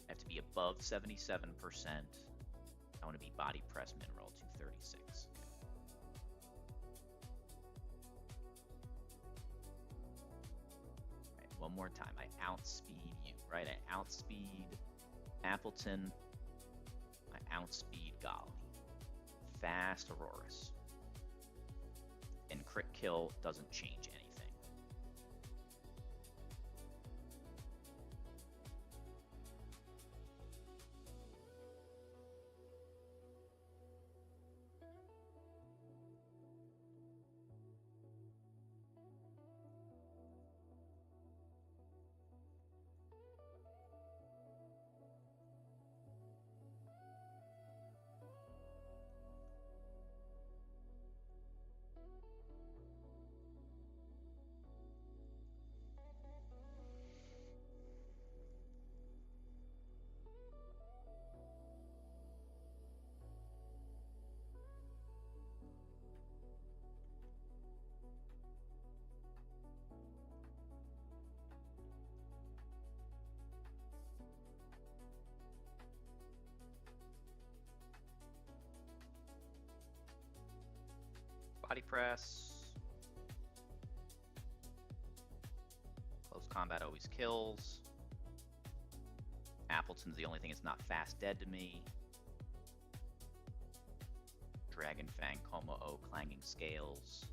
I have to be above 77%. I want to be Body Press Mineral 236. All right, one more time. I outspeed you, right? I outspeed Appleton, I outspeed Golly. Fast Aurorus. And crit kill doesn't change anything. Press. Close combat always kills. Appleton's the only thing that's not fast dead to me. Dragon Fang, Como-O, Clanging Scales.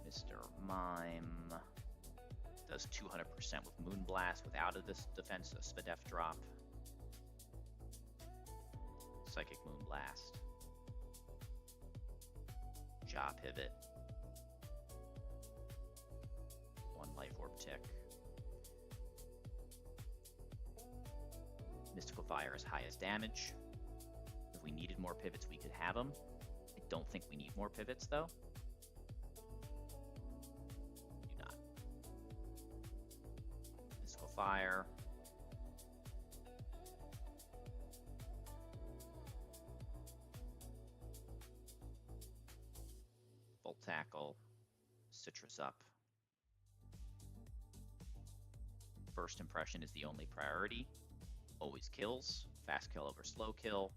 Mr. Mime does 200% with Moonblast without a defense, a Spadef drop. Psychic Moonblast. Jaw Pivot. 1 Life Orb Tick. Mystical Fire is highest damage. If we needed more pivots, we could have them. I don't think we need more pivots, though. Do not. Mystical Fire. Volt Tackle. Citrus up. First impression is the only priority. Always kills. Fast kill over slow kill.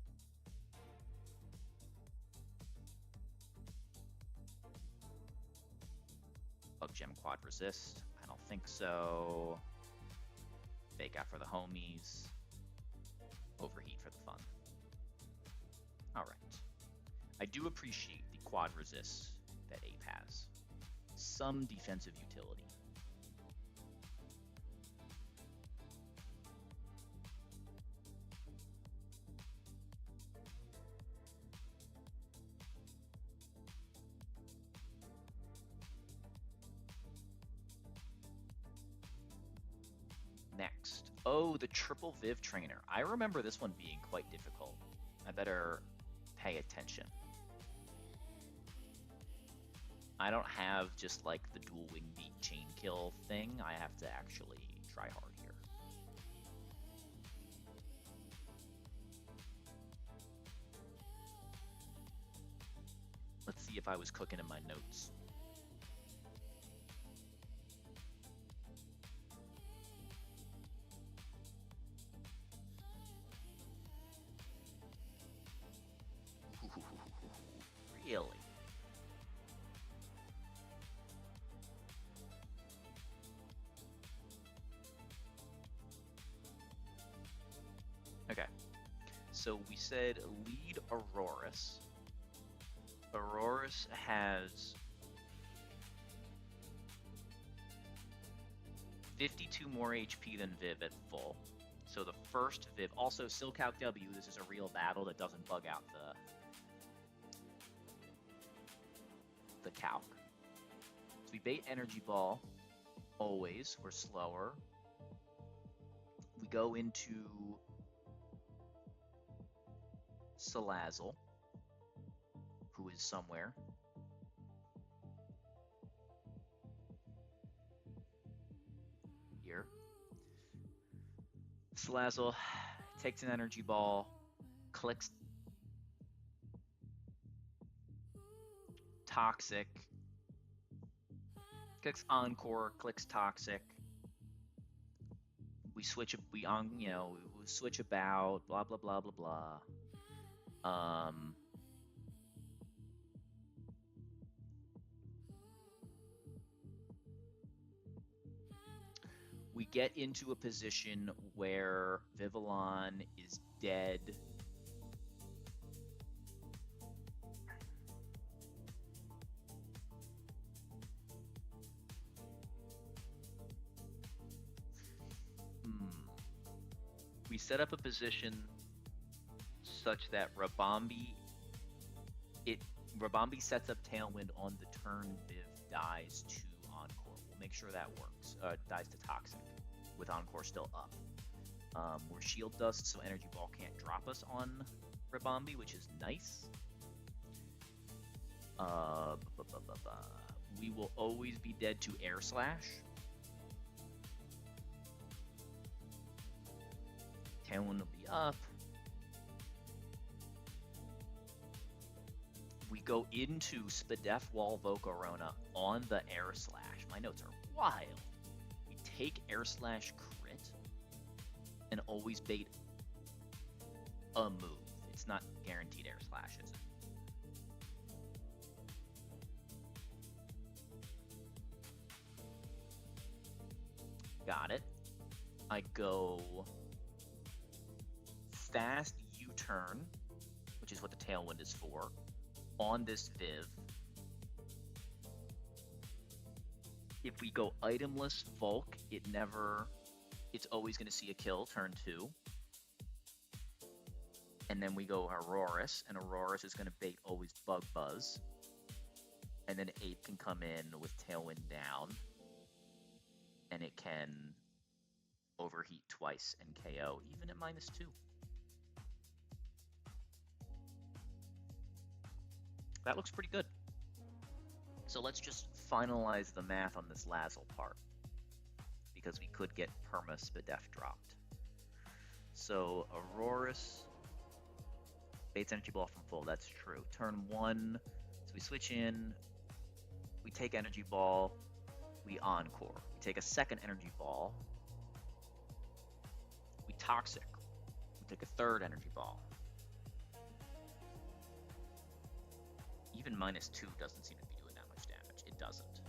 Bug Gem Quad Resist. I don't think so. Fake out for the homies. Overheat for the fun. Alright. I do appreciate the Quad Resist that Ape has. Some defensive utility. Next. Oh, the Triple Viv Trainer. I remember this one being quite difficult. I better pay attention. I don't have just like the dual wing beat chain kill thing. I have to actually try hard here. Let's see if I was cooking in my notes. Really? Okay. So we said lead Aurorus. Aurorus has 52 more HP than Viv at full. So the first Viv, also Silcalc W, this is a real battle that doesn't bug out the calc. So we bait Energy Ball, always, we're slower. We go into Salazzle, who is somewhere. Here. Salazzle takes an Energy Ball, clicks Toxic, clicks Encore, clicks Toxic. We switch, we switch about, blah blah blah blah blah. We get into a position where Vivillon is dead. We set up a position such that Rabombi sets up Tailwind on the turn Viv dies to Encore. We'll make sure that works. Dies to Toxic with Encore still up. We're Shield Dust, so Energy Ball can't drop us on Rabombi, which is nice. We will always be dead to Air Slash. Tailwind will be up. We go into Spadef Wall Volcarona on the Air Slash. My notes are wild. We take air slash crit and always bait a move. It's not guaranteed air slash, is it? Got it. I go fast U-turn, which is what the Tailwind is for, on this Viv. If we go itemless Volk, it's always going to see a kill turn 2. And then we go Auroras, and Auroras is going to bait always Bug Buzz. And then Ape can come in with Tailwind down, and it can overheat twice and KO, even at -2. That looks pretty good. So let's just finalize the math on this Lazzle part, because we could get Perma Spadef dropped. So Auroras baits Energy Ball from full, that's true. Turn 1, so we switch in, we take Energy Ball, we Encore. We take a second Energy Ball, we Toxic, we take a third Energy Ball. Even -2 doesn't seem to be doing that much damage. It doesn't.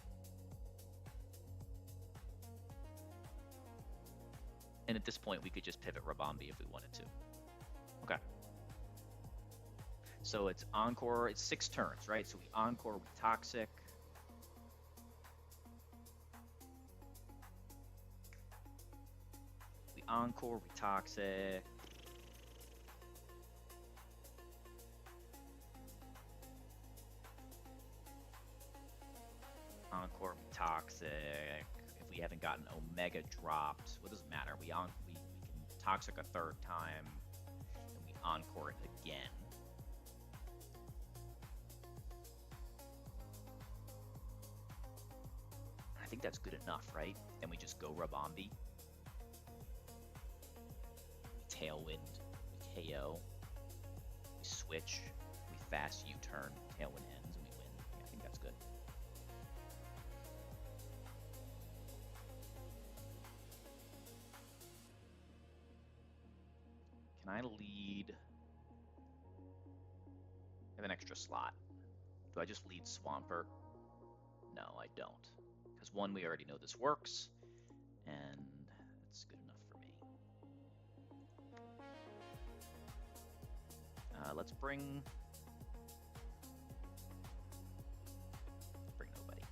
And at this point, we could just pivot Rabambi if we wanted to. Okay. So it's Encore, it's 6 turns, right? So we Encore, we Toxic. We Encore, we Toxic. Encore, we Toxic. If we haven't gotten Omega dropped, what does it matter? We can Toxic a third time, and we Encore it again. I think that's good enough, right? Then we just go Rabambi. Tailwind, we KO. We switch, we fast U-turn, Tailwind ends, and we win. Yeah, I think that's good. Can I lead? I have an extra slot. Do I just lead Swampert? No, I don't. Because 1, we already know this works, and that's good enough for me. Let's bring nobody.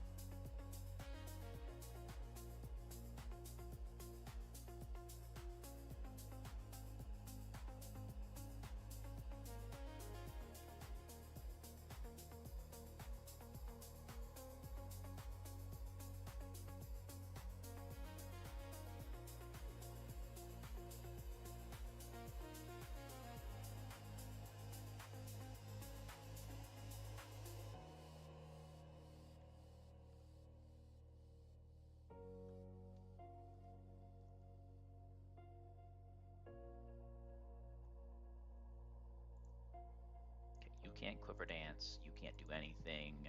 You can't Quiver Dance, you can't do anything,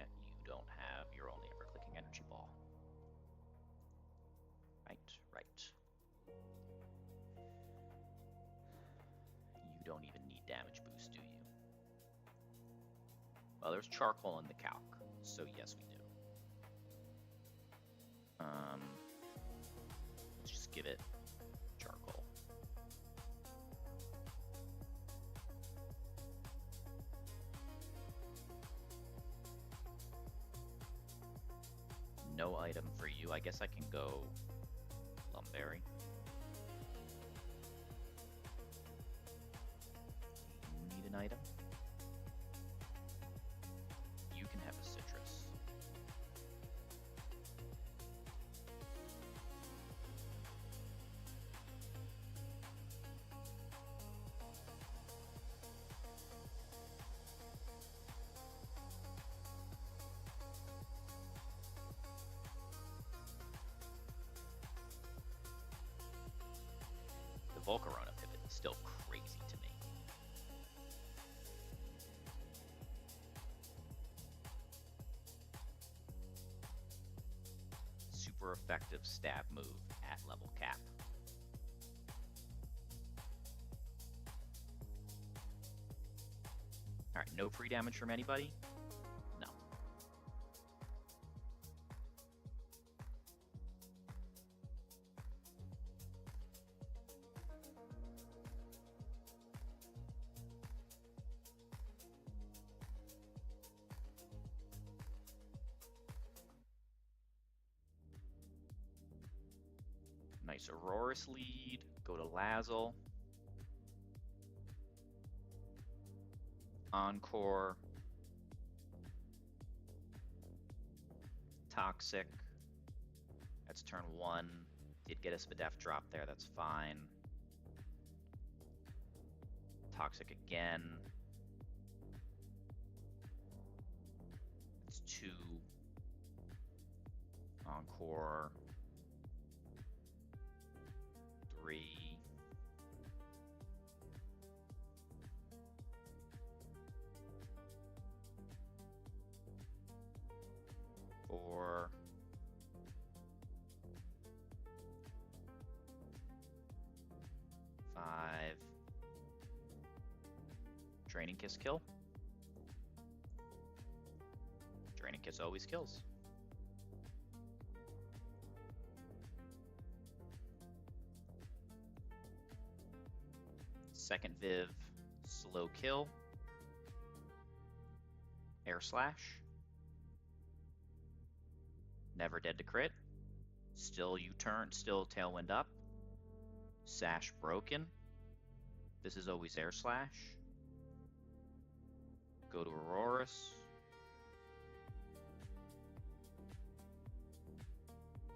you're only ever clicking Energy Ball. Right. You don't even need damage boost, do you? Well, there's Charcoal in the calc, so yes we do. Let's just give it Charcoal. No item for you. I guess I can go Lumberry. You need an item? You can have a Citrus. The Volcarona pivot is still crazy to me. Super effective stab move at stat level cap. Alright, no free damage from anybody? No. Nice Aurora's lead. Go to Lazzle. Encore. Toxic. That's turn 1. Did get a Spadef drop there, that's fine. Toxic again. It's 2. Encore. 3. 4. 5. Draining Kiss kill. Draining Kiss always kills. Second Viv, slow kill. Air Slash. Never dead to crit. Still U-turn, still Tailwind up. Sash broken. This is always Air Slash. Go to Aurora's.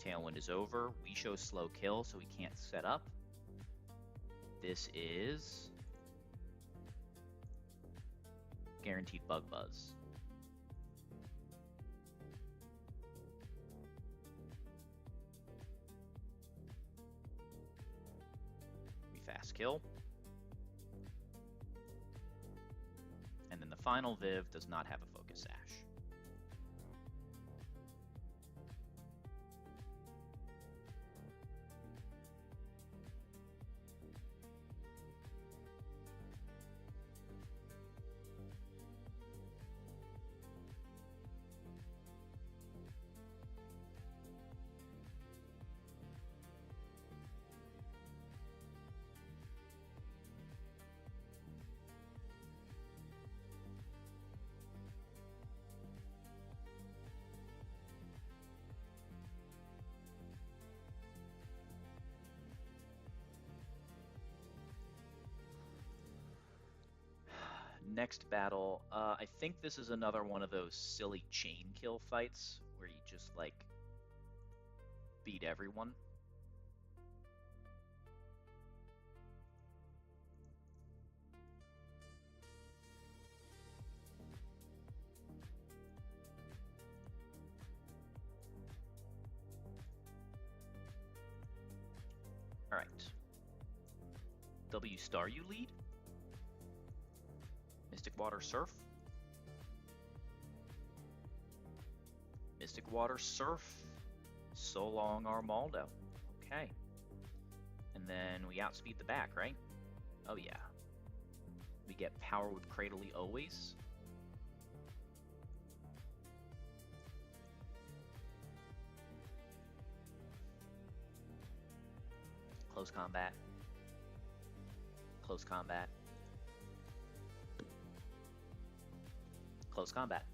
Tailwind is over. We show slow kill, so we can't set up. This is guaranteed Bug Buzz. We fast kill. And then the final Viv does not have a focus sash. Next battle, I think this is another one of those silly chain kill fights where you just, like, beat everyone. Alright. W star you lead? Mystic Water Surf. Mystic Water Surf. So long, Armaldo. Okay. And then we outspeed the back, right? Oh yeah. We get power with Cradily always. Close combat. Close combat. Close combat.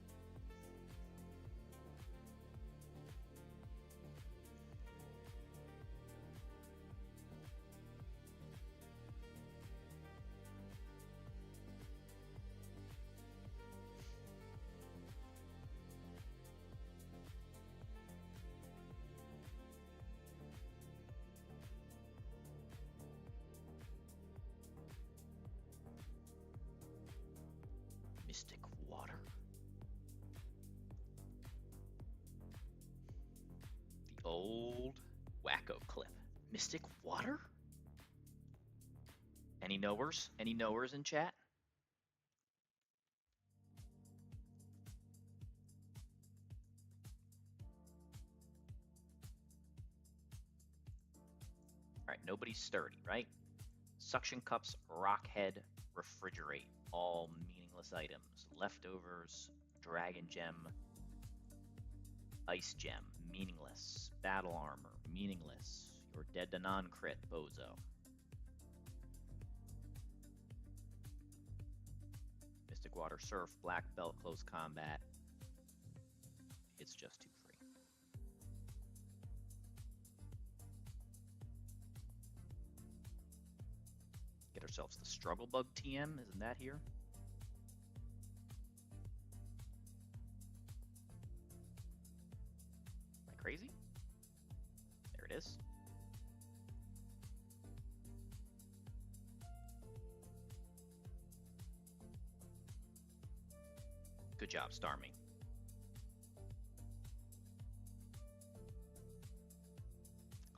Mystic Water. The old wacko clip. Mystic Water? Any knowers? Any knowers in chat? Alright, nobody's sturdy, right? Suction cups, rock head, refrigerate. All meaningless items. Leftovers, dragon gem, ice gem, meaningless. Battle armor, meaningless. You're dead to non-crit, bozo. Mystic water, surf, black belt, close combat. It's just too free. Get ourselves the struggle bug TM, isn't that here? Am I crazy? There it is. Good job, Starmie.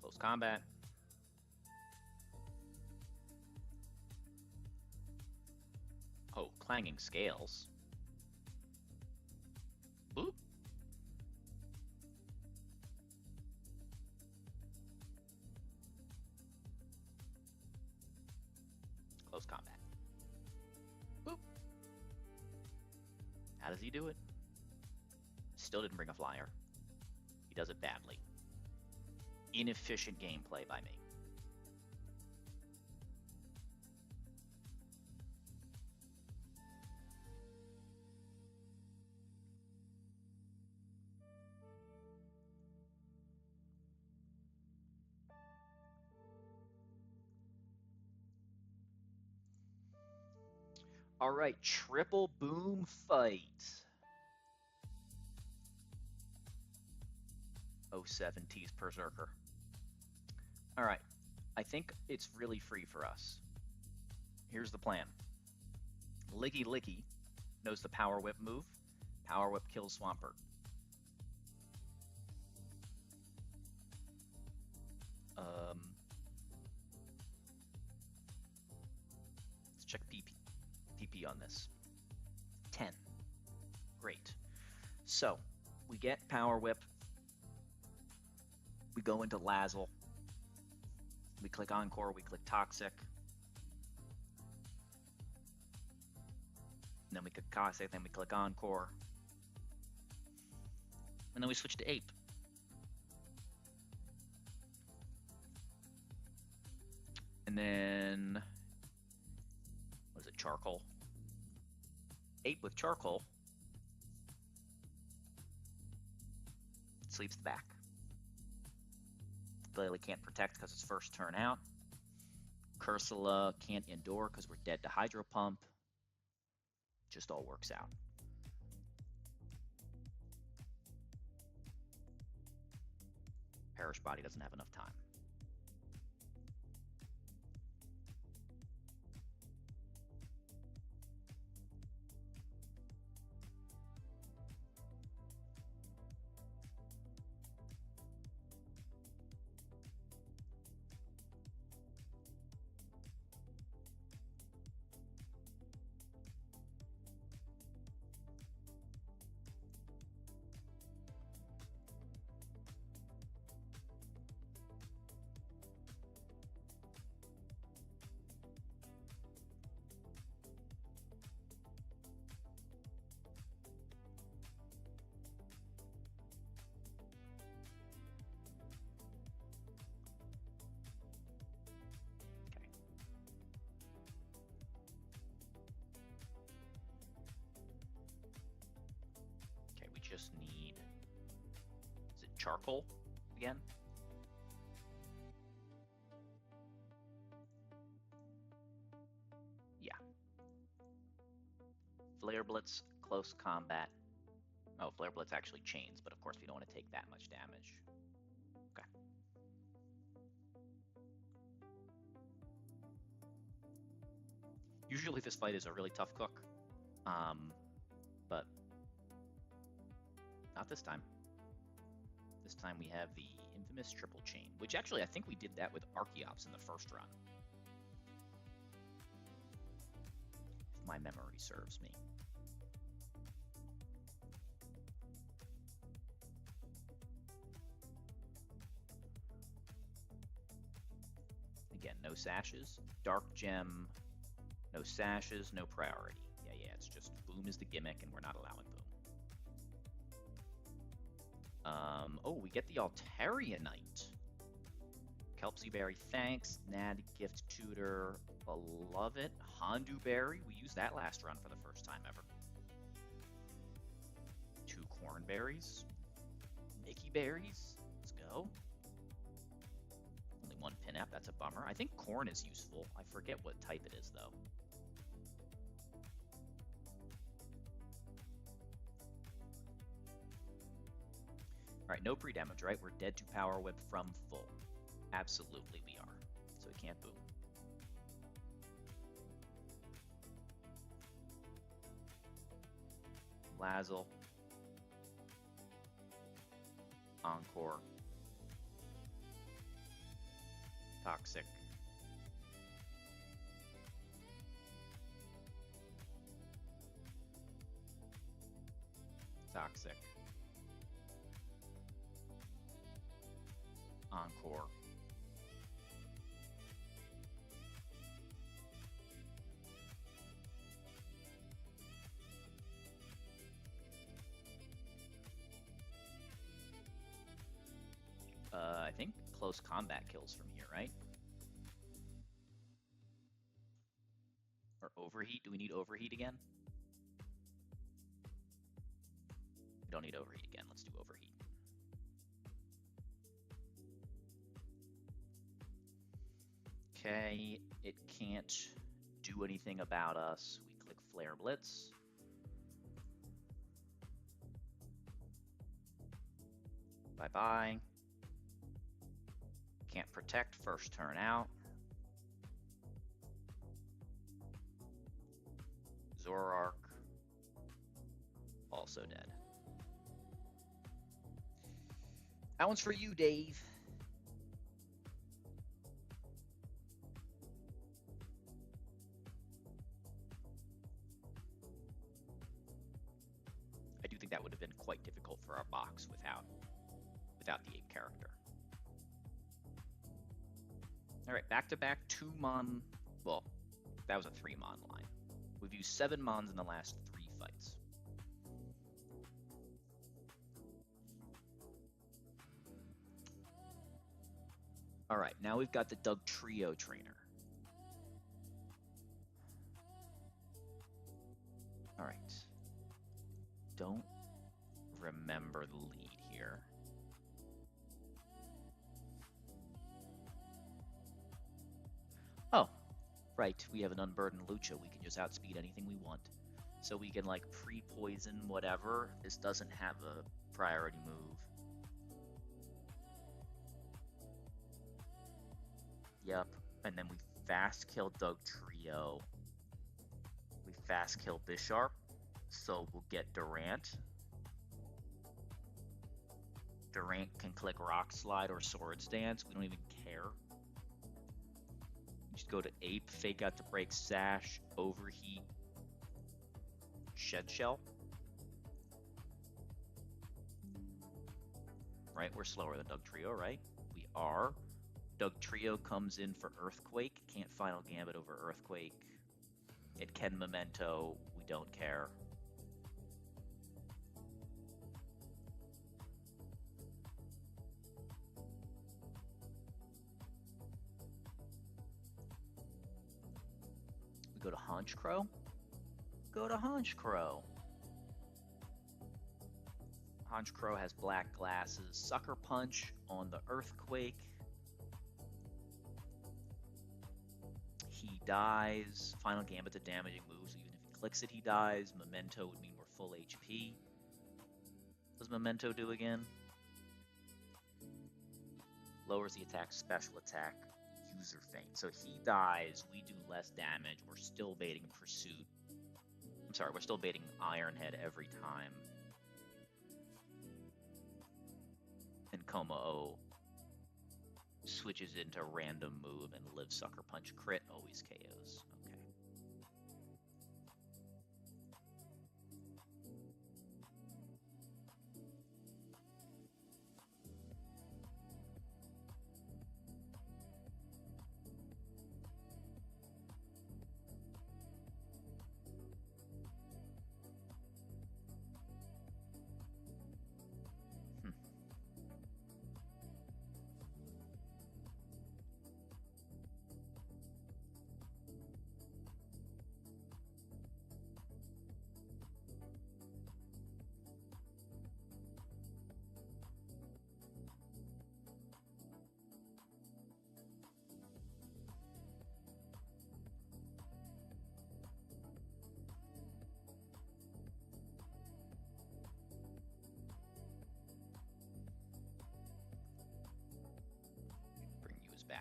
Close combat. Oh, clanging scales. Boop. Close combat. Boop. How does he do it? Still didn't bring a flyer. He does it badly. Inefficient gameplay by me. All right, triple boom fight. 07T's Berserker. All right, I think it's really free for us. Here's the plan. Licky Licky knows the Power Whip move. Power Whip kills Swampert. Let's check PP on this. 10. Great. So we get Power Whip. We go into Lazzle. We click Encore. We click Toxic. And then we click Toxic. Then we click Encore. And then we switch to Ape. And then, what is it, Charcoal? Ape with Charcoal sleeps the back. Clearly can't protect because it's first turn out. Cursula can't endure because we're dead to Hydro Pump. Just all works out. Perish Body doesn't have enough time. Just need, is it Charcoal again? Yeah. Flare Blitz, close combat. Oh, Flare Blitz actually chains, but of course we don't want to take that much damage. Okay. Usually this fight is a really tough cook, but not this time. This time we have the infamous triple chain, which actually I think we did that with Archeops in the first run. If my memory serves me. no sashes. Dark gem, no sashes, no priority. Yeah, it's just boom is the gimmick, and we're not allowing boom. Oh, we get the Altarianite. Kelpsy Berry, thanks. Natty Gift Tutor, love it. Hondu Berry, we used that last run for the first time ever. 2 Cornberries. Mickey Berries, let's go. Only 1 Pinap, that's a bummer. I think corn is useful. I forget what type it is, though. Alright, no pre-damage, right? We're dead to Power Whip from full. Absolutely we are. So we can't boom. Lazzle. Encore. Toxic. Toxic. Encore. I think close combat kills from here, right? Or overheat? Do we need overheat again? We don't need overheat again. Let's do overheat. Okay, it can't do anything about us. We click Flare Blitz. Bye-bye. Can't protect first turn out. Zoroark, also dead. That one's for you, Dave. I do think that would have been quite difficult for our box without the 8 character. All right, back-to-back 2-mon. Well, that was a 3-mon line. We've used 7 mons in the last 3 fights. All right, now we've got the Doug Trio trainer. All right. Don't remember the lead here. Oh, right, we have an unburdened Lucha. We can just outspeed anything we want. So we can, like, pre-poison whatever. This doesn't have a priority move. Yep, and then we fast kill Doug Trio. We fast kill Bisharp, so we'll get Durant. Durant can click Rock Slide or Swords Dance. We don't even care. Just go to Ape, Fake Out to Break, Sash, Overheat, Shed Shell. Right, we're slower than Doug Trio, right? We are. Doug Trio comes in for Earthquake. Can't Final Gambit over Earthquake. It can Memento. We don't care. We go to Honchkrow. Go to Honchkrow. Honchkrow has black glasses. Sucker Punch on the Earthquake. He dies. Final Gambit's a damaging move, so even if he clicks it, he dies. Memento would mean we're full HP. What does Memento do again? Lowers the attack, special attack, user feint. So he dies, we do less damage. We're still baiting Pursuit. I'm sorry, we're still baiting Ironhead every time. And Como-O switches into random move and live Sucker Punch crit, always KOs. Okay.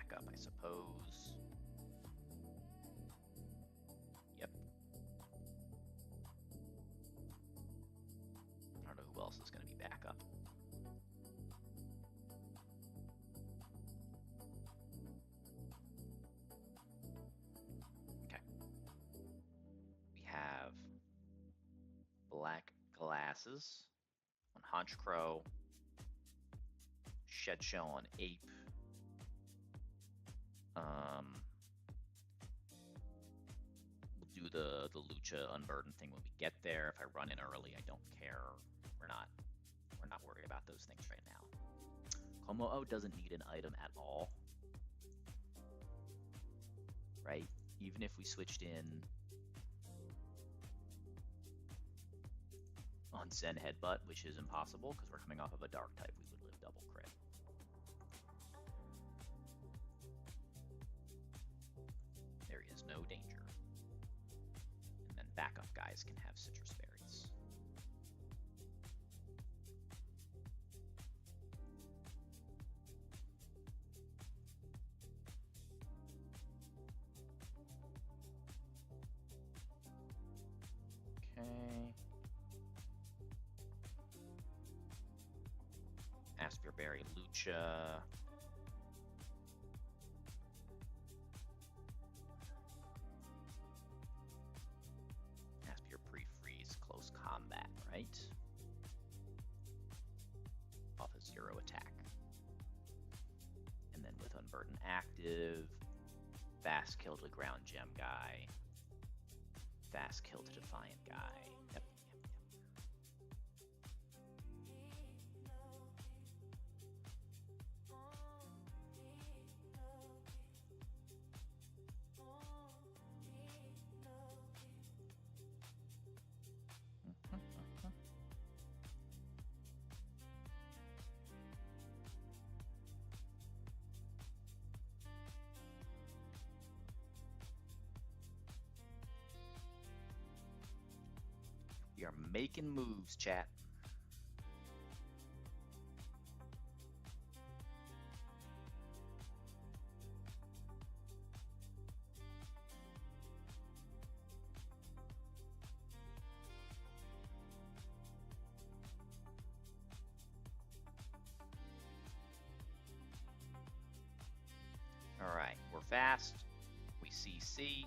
backup, I suppose. Yep. I don't know who else is going to be backup. Okay. We have Black Glasses on Haunch Crow, Shed Shell on Ape. We'll do the Lucha Unburden thing when we get there. If I run in early, I don't care. We're not worried about those things right now. Komo'o doesn't need an item at all, right? Even if we switched in on Zen Headbutt, which is impossible because we're coming off of a dark type, we would live double crit. There is no danger. And then backup guys can have citrus berries. Okay. Aspir Berry Lucha. Aspir pre-freeze close combat, right? Off a 0 attack. And then with Unburden active, fast kill to ground gem guy, fast kill to defiant guy. Yep. We are making moves, chat. All right, we're fast. We CC.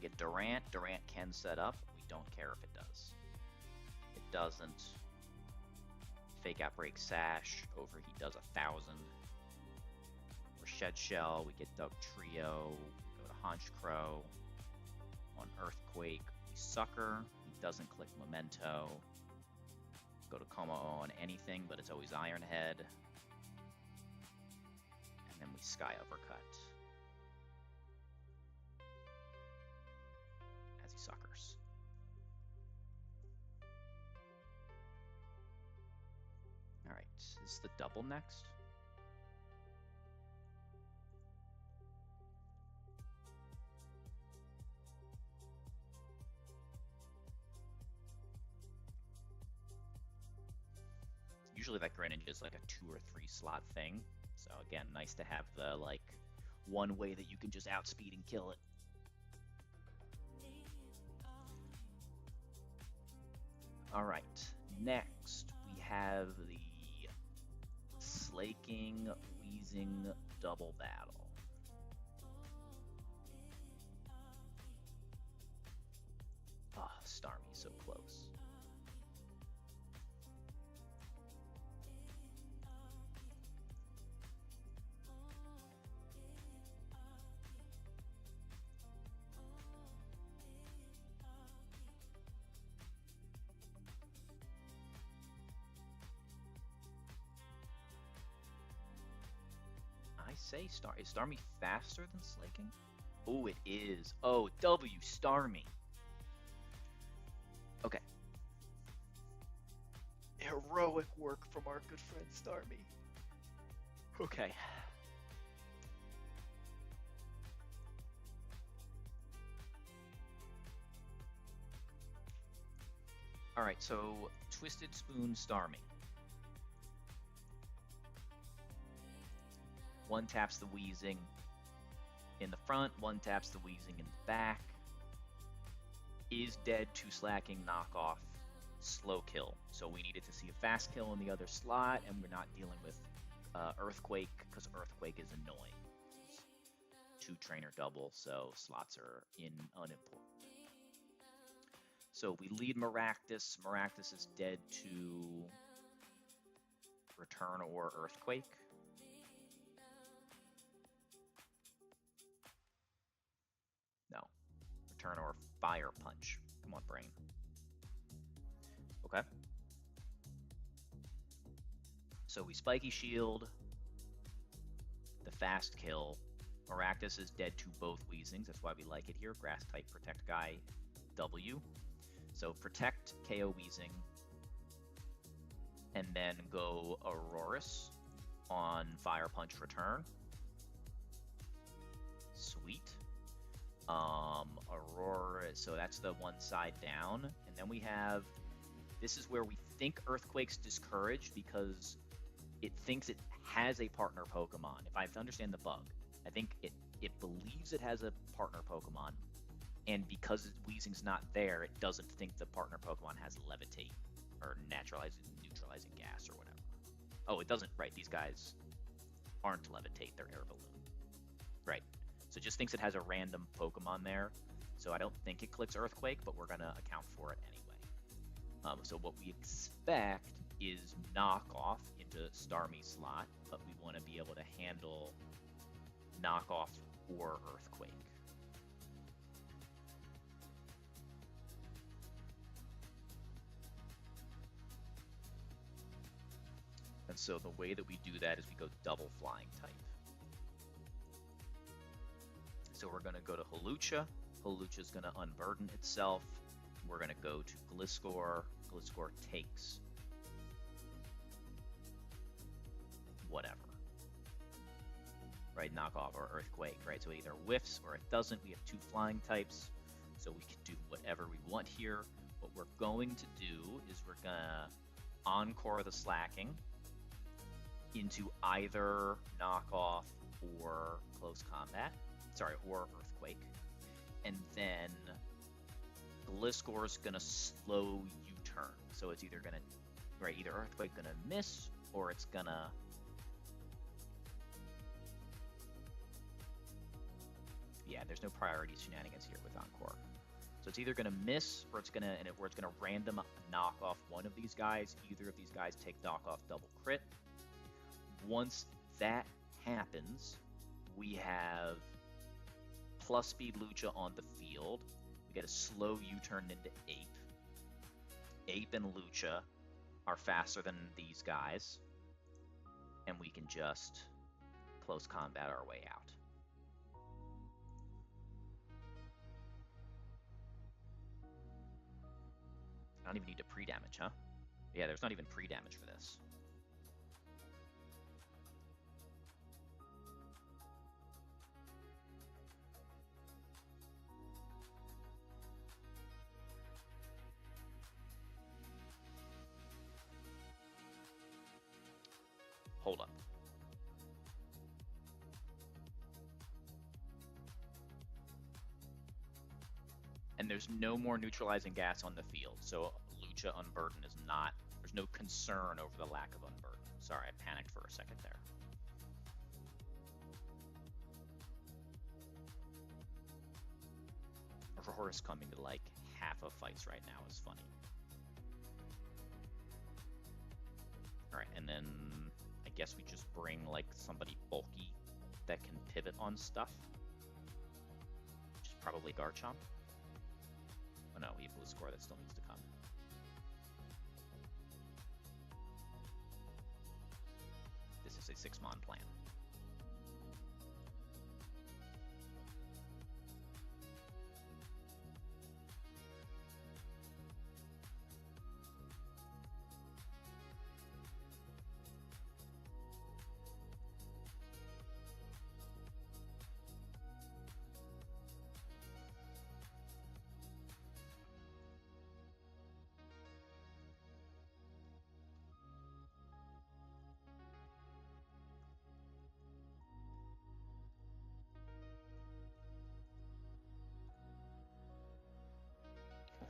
Get Durant. Durant can set up. We don't care if it does. It doesn't. Fake Outbreak Sash. Overheat does 1,000. For Shed Shell, we get Dug Trio. Go to Haunch Crow. On Earthquake, we Sucker. He doesn't click Memento. Go to Komo'o on anything, but it's always Iron Head. And then we Sky Uppercut. As he suckers. Alright, is the double next? Usually that Greninja is like a 2 or 3 slot thing. So again, nice to have the like one way that you can just outspeed and kill it. Alright, next we have the Slaking Wheezing Double Battle. Ah, Starmie so close. I say is Starmie faster than Slaking? Oh, it is. Oh, W Starmie. Okay. Heroic work from our good friend Starmie. Okay. Alright, so Twisted Spoon Starmie. One taps the Wheezing in the front, one taps the Wheezing in the back. Is dead to slacking, knockoff, slow kill. So we needed to see a fast kill in the other slot, and we're not dealing with Earthquake, because Earthquake is annoying. It's 2 trainer double, so slots are unimportant. So we lead Maractus. Maractus is dead to Return or Earthquake. No. Return or Fire Punch. Come on, brain. Okay. So we Spiky Shield. The fast kill. Maractus is dead to both Wheezings. That's why we like it here. Grass type Protect Guy W. So Protect, KO Wheezing. And then go Aurorus on Fire Punch Return. Sweet. Aurora, so that's the one side down. And then we have, this is where we think Earthquake's discouraged because it thinks it has a partner Pokemon. If I understand the bug, I think it believes it has a partner Pokemon. And because Wheezing's not there, it doesn't think the partner Pokemon has Levitate or neutralizing gas or whatever. Oh, it doesn't, right, these guys aren't Levitate, they're Air Balloon. Right. So it just thinks it has a random Pokemon there. So I don't think it clicks Earthquake, but we're going to account for it anyway. So what we expect is knockoff into Starmie slot, but we want to be able to handle knockoff or Earthquake. And so the way that we do that is we go double flying type. So we're going to go to Hawlucha. Hawlucha's going to unburden itself. We're going to go to Gliscor. Gliscor takes whatever. Right, knockoff or Earthquake, right? So it either whiffs or it doesn't. We have 2 flying types, so we can do whatever we want here. What we're going to do is we're going to Encore the Slacking into either knockoff or close combat. Sorry, or Earthquake. And then Gliscor's gonna slow U-turn. So it's either gonna, right, either Earthquake gonna miss, or it's gonna, yeah, there's no priority shenanigans here with Encore. So it's either gonna miss, or it's gonna, or it's gonna random knock off one of these guys. Either of these guys take knockoff double crit. Once that happens, we have plus speed Lucha on the field. We get a slow U-turn into Ape. Ape and Lucha are faster than these guys, and we can just close combat our way out. I don't even need to pre-damage, huh? Yeah, there's not even pre-damage for this. Hold up. And there's no more neutralizing gas on the field, so Lucha Unburden is not, there's no concern over the lack of Unburden. Sorry, I panicked for a second there. Aurora's coming to like half of fights right now is funny. Alright, and then I guess we just bring like somebody bulky that can pivot on stuff. Which is probably Garchomp. Oh no, we have Gliscor that still needs to come. This is a 6-mon plan.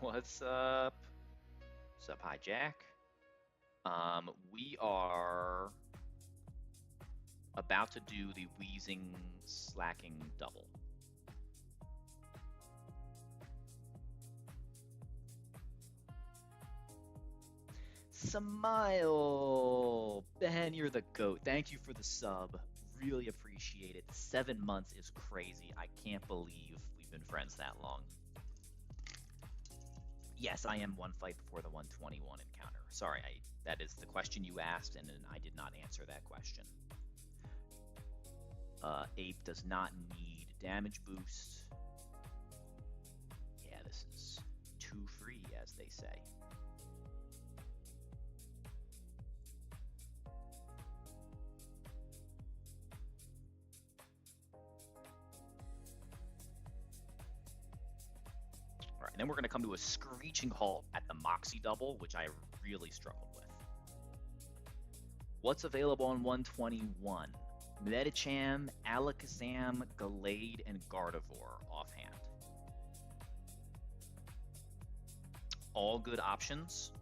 What's up? What's up, hi Jack? We are about to do the wheezing slacking double. Smile! Ben, you're the GOAT. Thank you for the sub. Really appreciate it. 7 months is crazy. I can't believe we've been friends that long. Yes, I am one fight before the 121 encounter. Sorry, that is the question you asked, and I did not answer that question. Ape does not need damage boost. Yeah, this is too free, as they say. All right, and then we're going to come to a screeching halt at the Moxie double, which I really struggled with. What's available on 121? Medicham, Alakazam, Gallade, and Gardevoir offhand. All good options.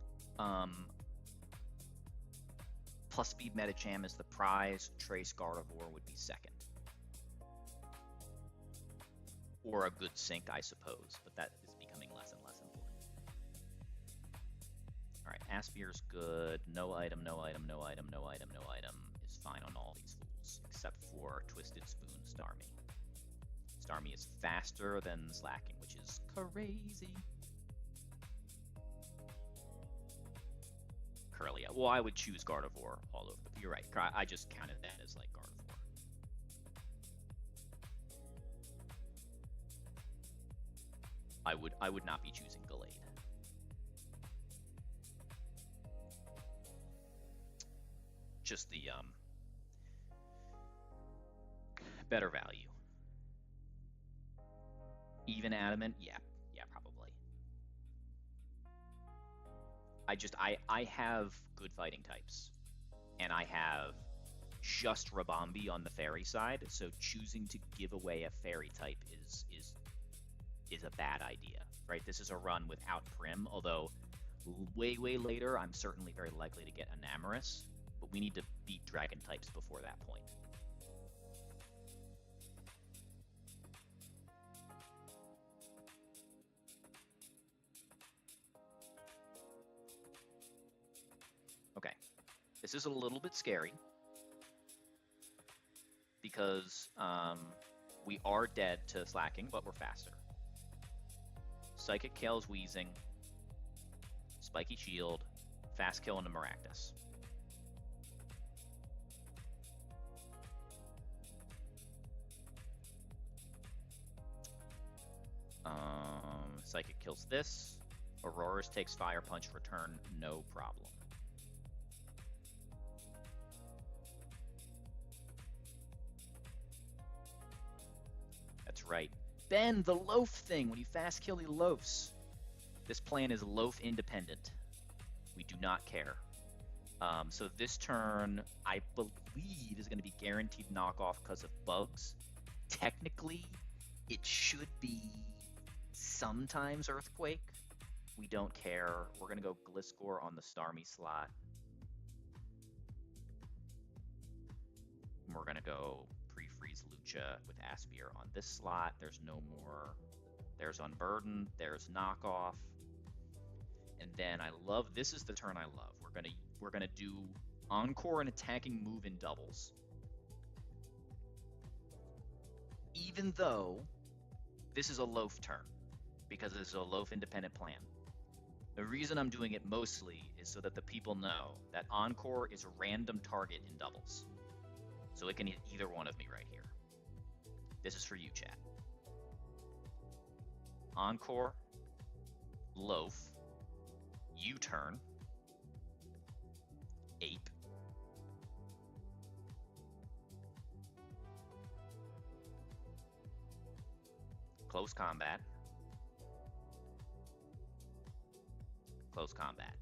Plus speed Medicham is the prize. Trace Gardevoir would be second. Or a good sync, I suppose, but that is becoming less and less important. All right, Aspier's good. No item, no item, no item, no item, no item is fine on all these fools, except for Twisted Spoon Starmie. Starmie is faster than Slacking, which is crazy. Curlia. Well, I would choose Gardevoir all over. You're right. I just counted that as like Gardevoir. I would not be choosing Gallade. Just the better value. Even Adamant, yeah, probably. I have good fighting types, and I have just Rabombi on the fairy side, so choosing to give away a fairy type is a bad idea, right? This is a run without Prim, although way later I'm certainly very likely to get Enamorous, but we need to beat dragon types before that point. Okay, this is a little bit scary because we are dead to Slacking, but we're faster. Psychic Kale's Wheezing, Spiky Shield, Fast Kill into Maractus. Psychic kills this. Aurora's takes Fire Punch, return, no problem. That's right. Ben, the loaf thing, when you fast kill, he loafs. This plan is loaf independent. We do not care. So this turn, I believe, is going to be guaranteed knockoff because of bugs. Technically, it should be sometimes Earthquake. We don't care. We're going to go Gliscor on the Starmie slot. And we're going to go pre-freeze Lucha with Aspire on this slot. There's no more. There's Unburden. There's Knockoff. And then I love, this is the turn I love. We're gonna do Encore and attacking move in doubles. Even though this is a loaf turn, because this is a loaf independent plan. The reason I'm doing it mostly is so that the people know that Encore is a random target in doubles. So it can hit either one of me right here. This is for you, chat. Encore, loaf, U-turn, ape, close combat, close combat.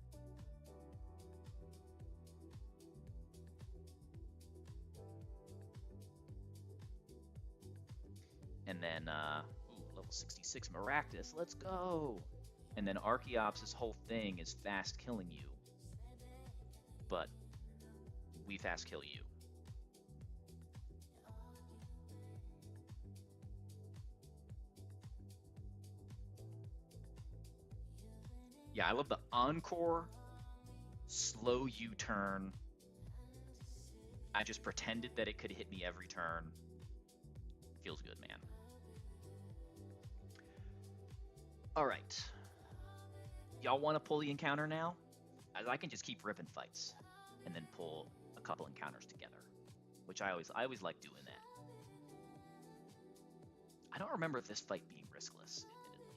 And then, level 66 Maractus, let's go. And then Archeops' whole thing is fast killing you. But we fast kill you. Yeah, I love the Encore, slow U-turn. I just pretended that it could hit me every turn. Feels good, man. All right. Y'all want to pull the encounter now? I can just keep ripping fights and then pull a couple encounters together, which I always like doing that. I don't remember this fight being riskless, admittedly.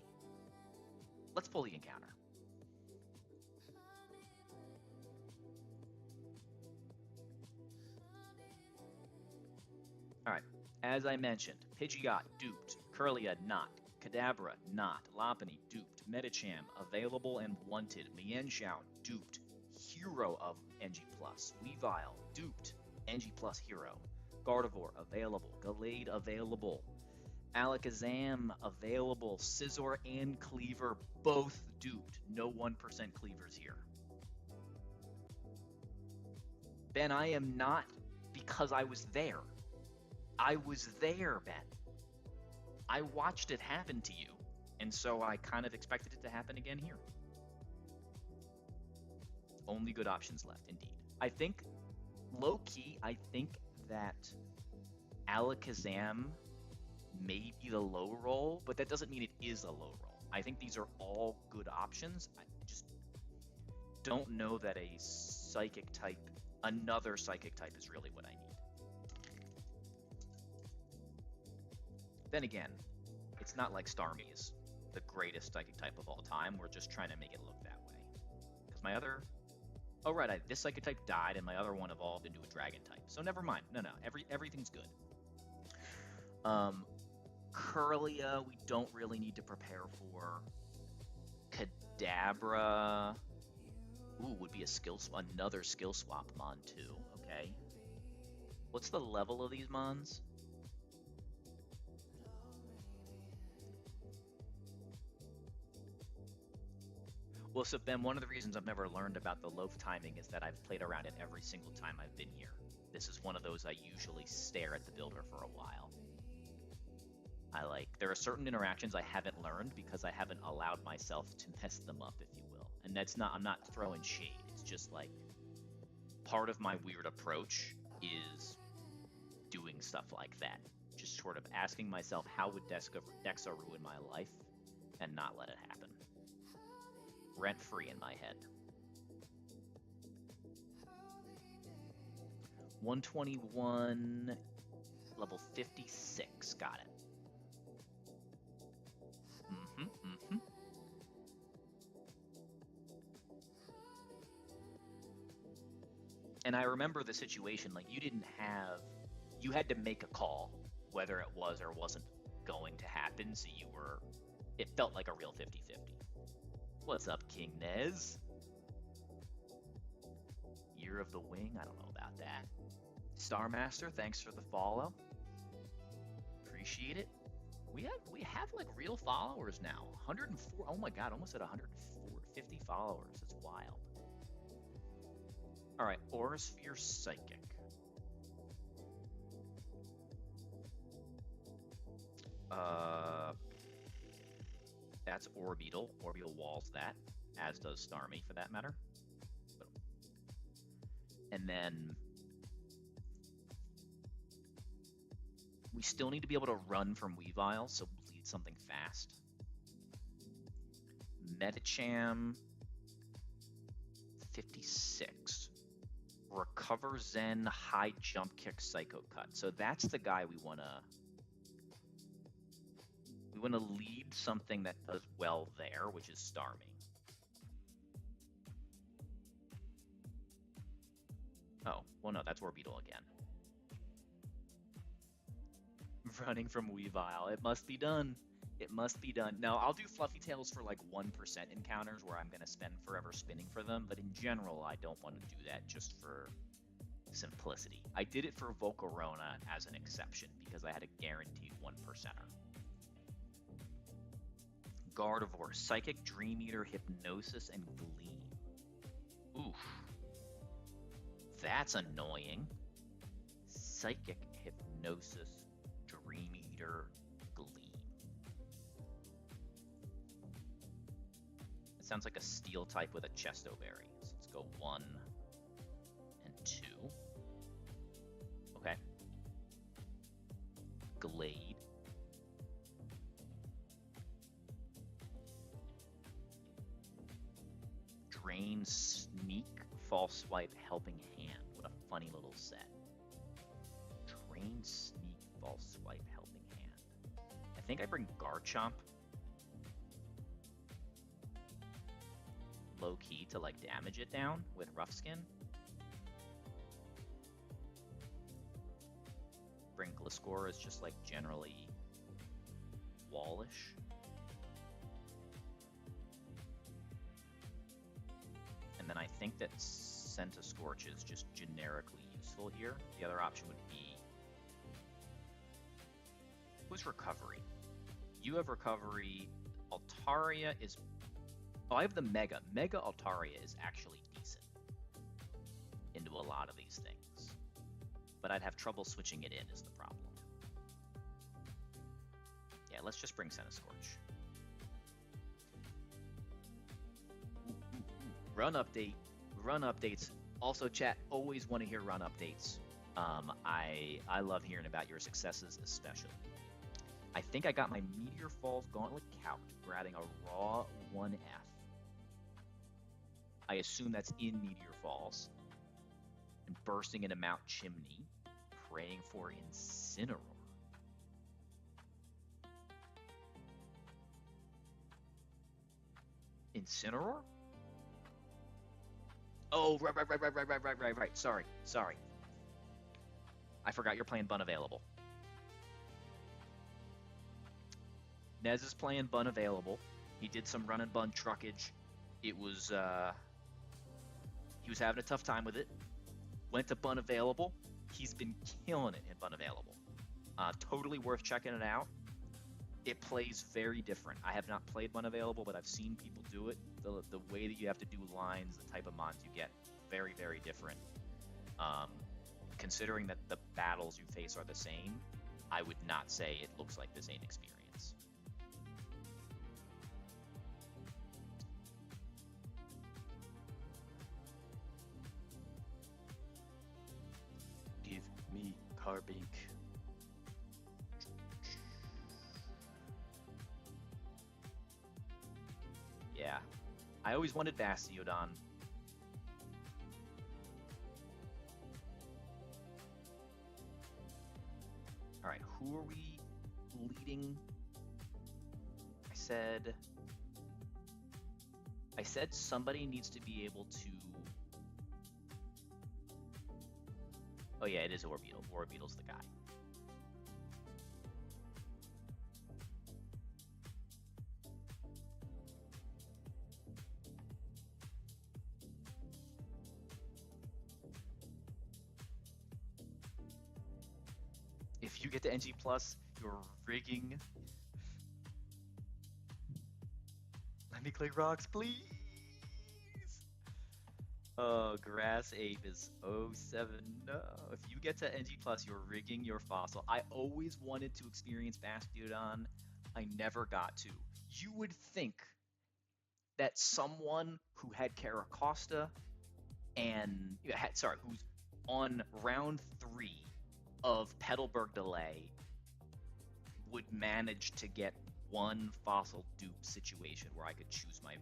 Let's pull the encounter. All right. As I mentioned, Pidgeot duped, Curlia not, Kadabra not, Lopunny duped, Medicham available and wanted, Mienshao duped, Hero of NG+, Weavile duped, NG+ Hero, Gardevoir available, Gallade available, Alakazam available, Scizor and Cleaver both duped, no 1% Cleavers here. Ben, I am not, because I was there. I was there, Ben. I watched it happen to you, and so I kind of expected it to happen again here. Only good options left, indeed. I think, low-key, I think that Alakazam may be the low roll, but that doesn't mean it is a low roll. I think these are all good options. I just don't know that a Psychic type, another Psychic type is really what I need. Then again, it's not like Starmie is the greatest Psychic type of all time. We're just trying to make it look that way. Because my other... Oh, right, this Psychic type died, and my other one evolved into a Dragon type. So never mind. No, everything's good. Curlia, we don't really need to prepare for. Kadabra... Ooh, would be another skill swap mon, too. Okay. What's the level of these mons? Well, so Ben, one of the reasons I've never learned about the loaf timing is that I've played around it every single time I've been here. This is one of those I usually stare at the builder for a while. There are certain interactions I haven't learned because I haven't allowed myself to mess them up, if you will. And I'm not throwing shade. It's just like, part of my weird approach is doing stuff like that. Just sort of asking myself, how would Dexa ruin my life, and not let it happen. Rent-free in my head. 121, level 56, got it. And I remember the situation, like, you had to make a call, whether it was or wasn't going to happen, so it felt like a real 50-50. What's up, King Nez? Year of the Wing? I don't know about that. Starmaster, thanks for the follow. Appreciate it. We have like real followers now. 104. Oh my god, almost at 150 followers. It's wild. All right, Aurasphere Psychic. That's Orbeetle. Orbeetle walls that, as does Starmie for that matter. And then we still need to be able to run from Weavile, so bleed something fast. Medicham 56. Recover Zen, high jump kick, Psycho Cut. So that's the guy we want to lead something that does well there, which is Starmie. Oh, well no, that's Orbeetle again. Running from Weavile. It must be done. It must be done. No, I'll do Fluffy Tails for like 1% encounters where I'm going to spend forever spinning for them, but in general, I don't want to do that just for simplicity. I did it for Volcarona as an exception because I had a guaranteed 1%er. Gardevoir, Psychic, Dream Eater, Hypnosis, and Gleam. Oof. That's annoying. Psychic, Hypnosis, Dream Eater, Gleam. It sounds like a Steel type with a Chesto Berry. So let's go 1 and 2. Okay. Glade. Drain, Sneak, False Swipe, Helping Hand. What a funny little set. Drain, Sneak, False Swipe, Helping Hand. I think I bring Garchomp low key to like damage it down with Rough Skin. Bring Gliscor as just like generally wallish. And then I think that Centiskorch is just generically useful here. The other option would be... Who's Recovery? You have Recovery. Altaria is... Oh, I have the Mega. Mega Altaria is actually decent into a lot of these things. But I'd have trouble switching it in is the problem. Yeah, let's just bring Centiskorch. Run update. Run updates. Also, chat, always want to hear run updates. I love hearing about your successes, especially. I think I got my Meteor Falls Gauntlet calced. We're adding a raw 1F. I assume that's in Meteor Falls. And bursting into Mount Chimney. Praying for Incineroar. Incineroar? Oh, right. Sorry. I forgot you're playing Bun Available. Nez is playing Bun Available. He did some run and bun truckage. It was, he was having a tough time with it. Went to Bun Available. He's been killing it in Bun Available. Totally worth checking it out. It plays very different. I have not played Bun Available, but I've seen people do it. The way that you have to do lines, the type of mods you get, very, very different. Considering that the battles you face are the same, I would not say it looks like the same experience. Give me Carbink. Yeah, I always wanted Bastiodon. All right, who are we leading? I said somebody needs to be able to. Oh yeah, it is Orbeetle. Orbeetle's the guy. If you get to NG+, you're rigging. Let me click rocks, please! Oh, Grass Ape is 07. No. If you get to NG+, you're rigging your fossil. I always wanted to experience Bastiodon. I never got to. You would think that someone who had Caracosta and... who's on round 3 of Petalburg Delay would manage to get one fossil dupe situation where I could choose my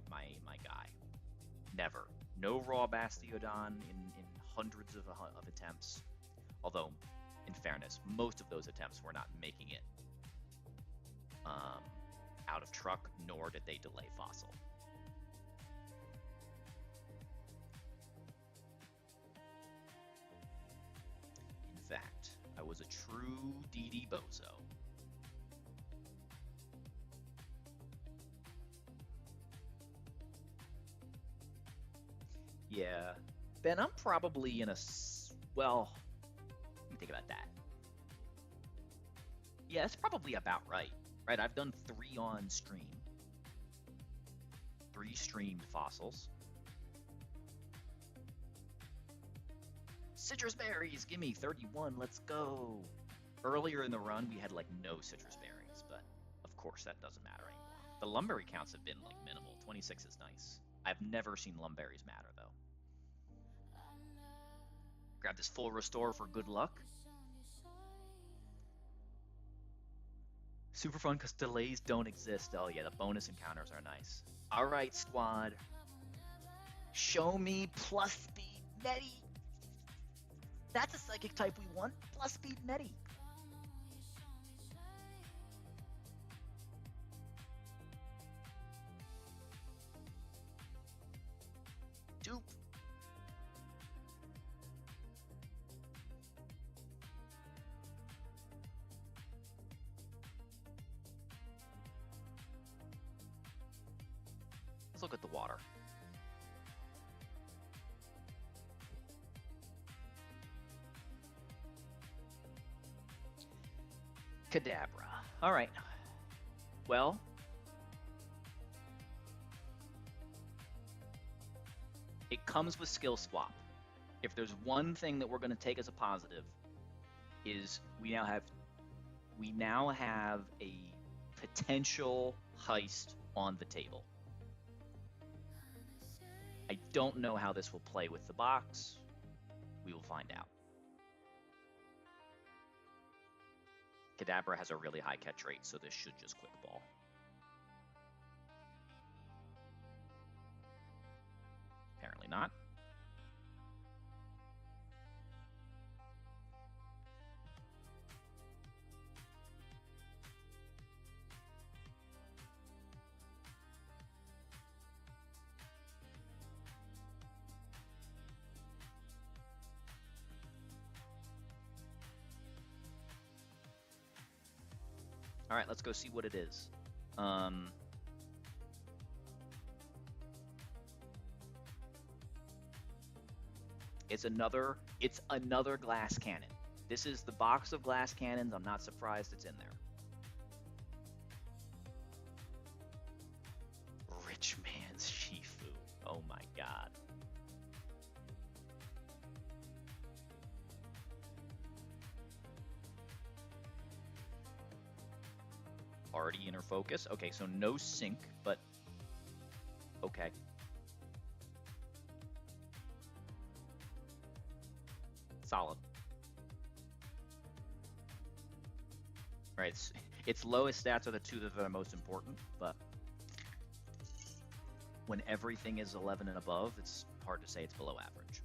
guy. Never. No raw Bastiodon in hundreds of attempts. Although, in fairness, most of those attempts were not making it out of truck, nor did they delay fossil. In fact, I was a true DD bozo. Yeah. Ben, I'm probably in a... Well, let me think about that. Yeah, it's probably about right. Right, I've done 3 on stream. 3 streamed fossils. Citrus berries, gimme 31, let's go. Earlier in the run, we had like no citrus berries, but of course that doesn't matter anymore. The lumberry counts have been like minimal. 26 is nice. I've never seen lumberries matter though. Grab this full restore for good luck. Super fun because delays don't exist. Oh yeah, the bonus encounters are nice. Alright, squad. Show me plus speed Netty. That's a psychic type we want. Plus speed Netty. Dupe. Let's look at the water. Kadabra. All right. Well, it comes with skill swap. If there's one thing that we're going to take as a positive, is we now have a potential heist on the table. I don't know how this will play with the box. We will find out. Kadabra has a really high catch rate, so this should just quick ball. Apparently not. All right, let's go see what it is. It's another glass cannon. This is the box of glass cannons. I'm not surprised it's in there. Rich man's Shifu. Oh my god. Already inner focus. Okay, so no sync, but okay. Solid. All right, its lowest stats are the two that are most important, but when everything is 11 and above, it's hard to say it's below average.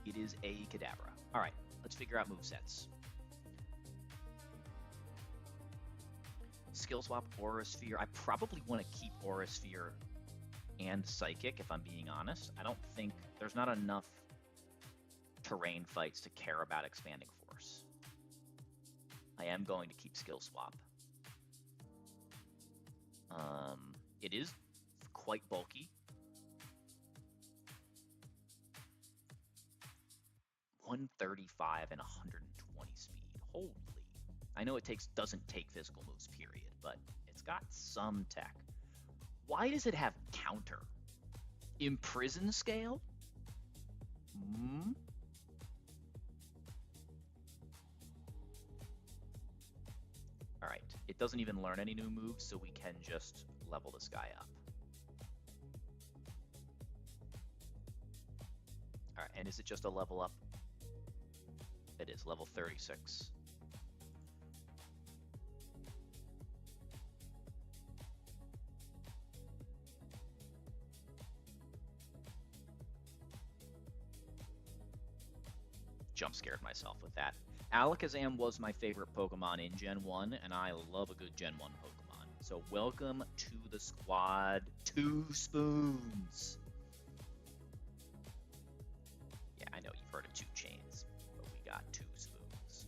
It is a Kadabra. All right, let's figure out movesets. Skill swap Aura Sphere. I probably want to keep Aura Sphere and Psychic, if I'm being honest. I don't think there's not enough terrain fights to care about expanding force. I am going to keep skill swap. It is quite bulky. 135 and 120 speed. Holy. I know it doesn't take physical moves, period, but it's got some tech. Why does it have counter? Imprison scale? Alright, it doesn't even learn any new moves, so we can just level this guy up. Alright, and is it just a level up? It is, level 36. Jump scared myself with that. Alakazam was my favorite Pokemon in Gen 1, and I love a good Gen 1 Pokemon. So welcome to the squad, 2 Spoons. Yeah, I know you've heard of 2 Chains, but we got 2 Spoons.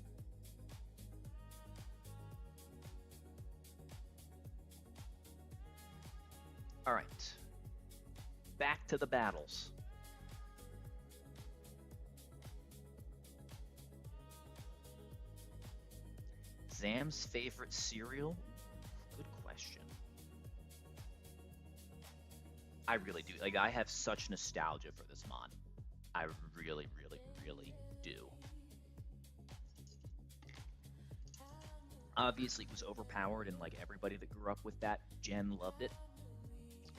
All right, back to the battles. Zam's favorite cereal? Good question. I really do. Like, I have such nostalgia for this mod. I really, really, really do. Obviously, it was overpowered, and like everybody that grew up with that gen loved it.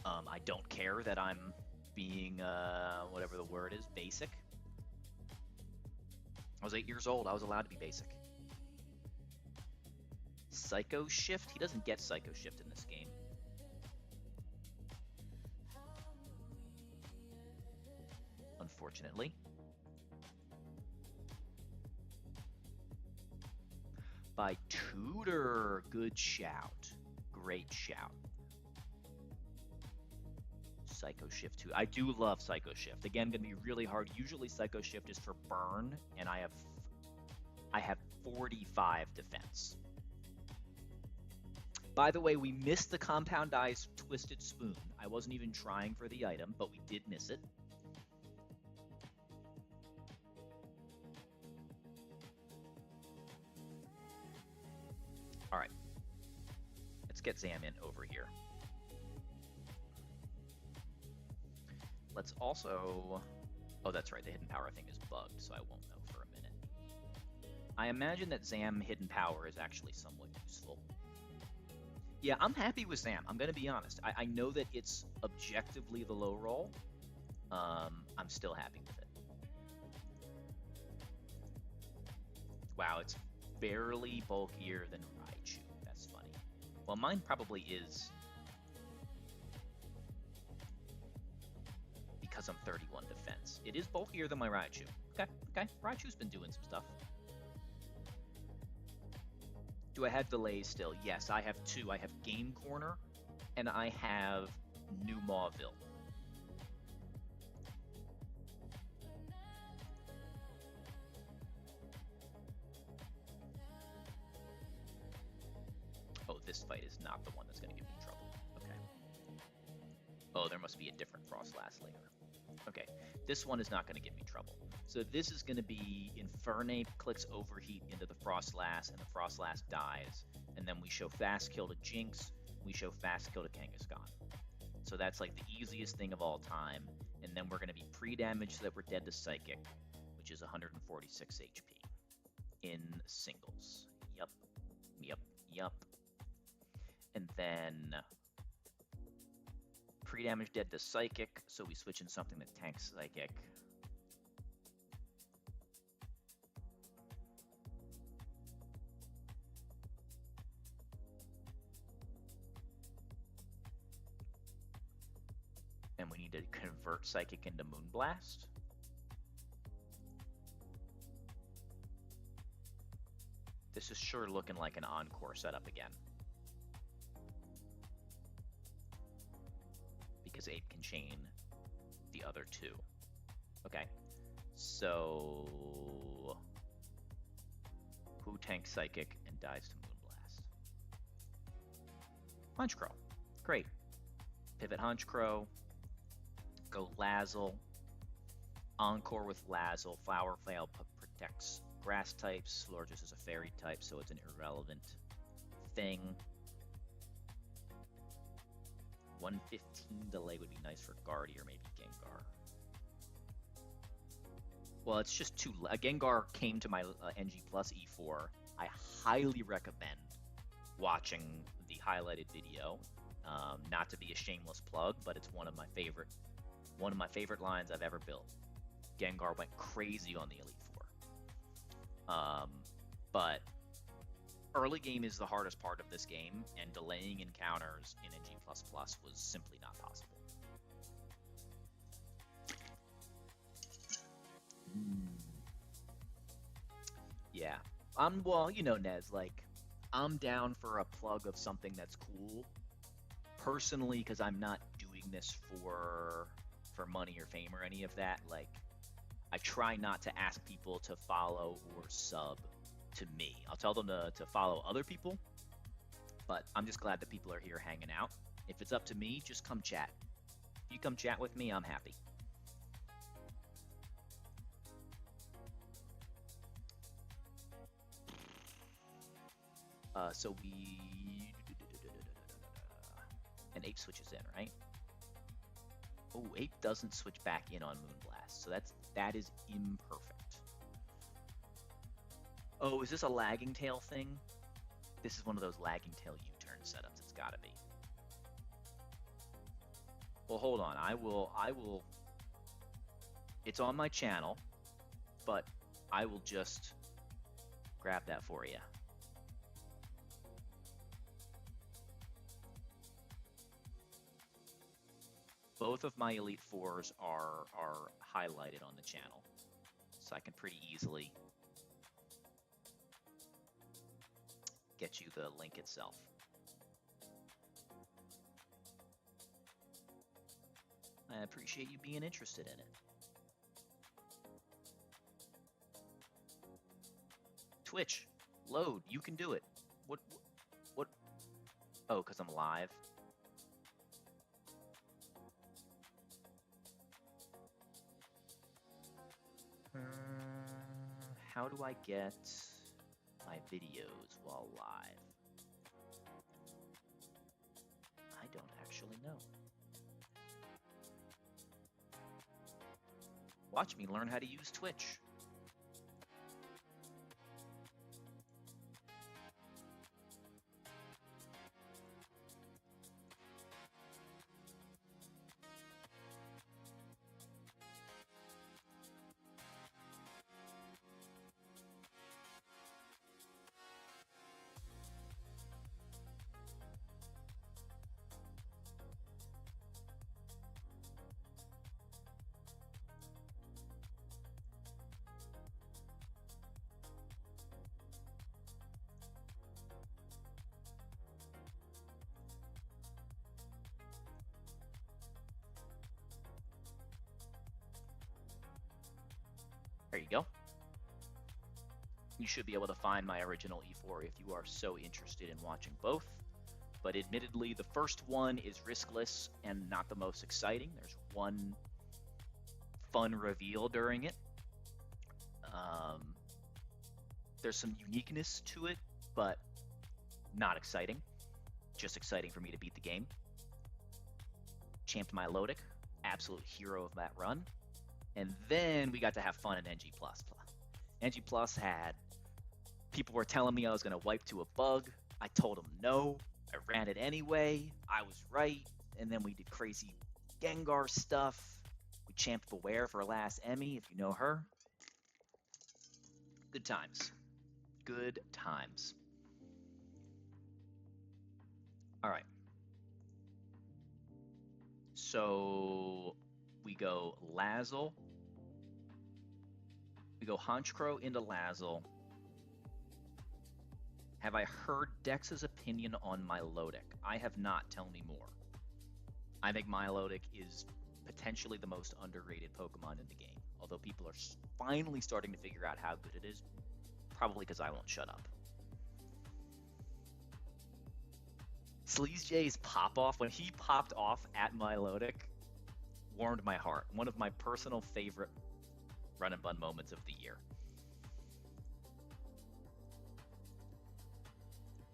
I don't care that I'm being, whatever the word is, basic. I was 8 years old. I was allowed to be basic. Psycho Shift? He doesn't get Psycho Shift in this game. Unfortunately. By Tudor. Good shout. Great shout. Psycho Shift 2. I do love Psycho Shift. Again, gonna be really hard. Usually Psycho Shift is for burn, and I have 45 defense. By the way, we missed the Compound Eyes Twisted Spoon. I wasn't even trying for the item, but we did miss it. All right. Let's get Zam in over here. Let's also... Oh, that's right. The hidden power thing is bugged, so I won't know for a minute. I imagine that Zam hidden power is actually somewhat useful. Yeah, I'm happy with Zam. I'm going to be honest. I know that it's objectively the low roll. I'm still happy with it. Wow, it's barely bulkier than Raichu. That's funny. Well, mine probably is... because I'm 31 defense. It is bulkier than my Raichu. Okay. Raichu's been doing some stuff. Do I have delays still? Yes, I have two. I have Game Corner, and I have New Mauville. Oh, this fight is not the one that's going to give me trouble. Okay. Oh, there must be a different Frostlass later. Okay, this one is not going to give me trouble. So this is going to be Infernape clicks Overheat into the Frostlass, and the Frostlass dies. And then we show Fast Kill to Jinx, we show Fast Kill to Kangaskhan. So that's like the easiest thing of all time. And then we're going to be pre-damaged so that we're dead to Psychic, which is 146 HP in singles. Yup. And then... pre-damage dead to Psychic, so we switch in something that tanks Psychic. And we need to convert Psychic into Moonblast. This is sure looking like an Encore setup again. Because 8 can chain the other two. Okay, so who tanks Psychic and dies to Moonblast? Honchkrow. Great. Pivot Honchkrow. Go Lazzle. Encore with Lazzle. Flower Flail protects grass types. Florges is a fairy type, so it's an irrelevant thing. 115 delay would be nice for Guardy or maybe Gengar. Well, it's just too... Gengar came to my NG Plus E4. I highly recommend watching the highlighted video. Not to be a shameless plug, but it's one of my favorite lines I've ever built. Gengar went crazy on the Elite Four. But early game is the hardest part of this game, and delaying encounters in NG++ was simply not possible. Yeah. Well, you know, Nez, like, I'm down for a plug of something that's cool. Personally, because I'm not doing this for money or fame or any of that. Like, I try not to ask people to follow or sub to me. I'll tell them to follow other people, but I'm just glad that people are here hanging out. If it's up to me, just come chat. If you come chat with me, I'm happy. So we... and 8 switches in, right? Oh, Ape doesn't switch back in on Moonblast, so that is imperfect. Oh, is this a lagging tail thing? This is one of those lagging tail U-turn setups. It's gotta be. Well, hold on. I will. It's on my channel, but I will just grab that for you. Both of my Elite Fours are highlighted on the channel, so I can pretty easily get you the link itself. I appreciate you being interested in it. Twitch, load, you can do it. What? Oh, because I'm live. How do I get my videos while live? I don't actually know. Watch me learn how to use Twitch. There you go. You should be able to find my original E4 if you are so interested in watching both. But admittedly, the first one is riskless and not the most exciting. There's one fun reveal during it. There's some uniqueness to it, but not exciting. Just exciting for me to beat the game. Champed my Lodic, absolute hero of that run. And then we got to have fun in NG+. NG+ had... People were telling me I was going to wipe to a bug. I told them no. I ran it anyway. I was right. And then we did crazy Gengar stuff. We champed Beware for last Emmy, if you know her. Good times. Good times. All right. So we go Lazzle. We go Honchkrow into Lazzle. Have I heard Dex's opinion on Milotic? I have not. Tell me more. I think Milotic is potentially the most underrated Pokemon in the game, although people are finally starting to figure out how good it is, probably because I won't shut up. Sleaze J's pop-off, when he popped off at Milotic, warmed my heart. One of my personal favorite run and bun moments of the year.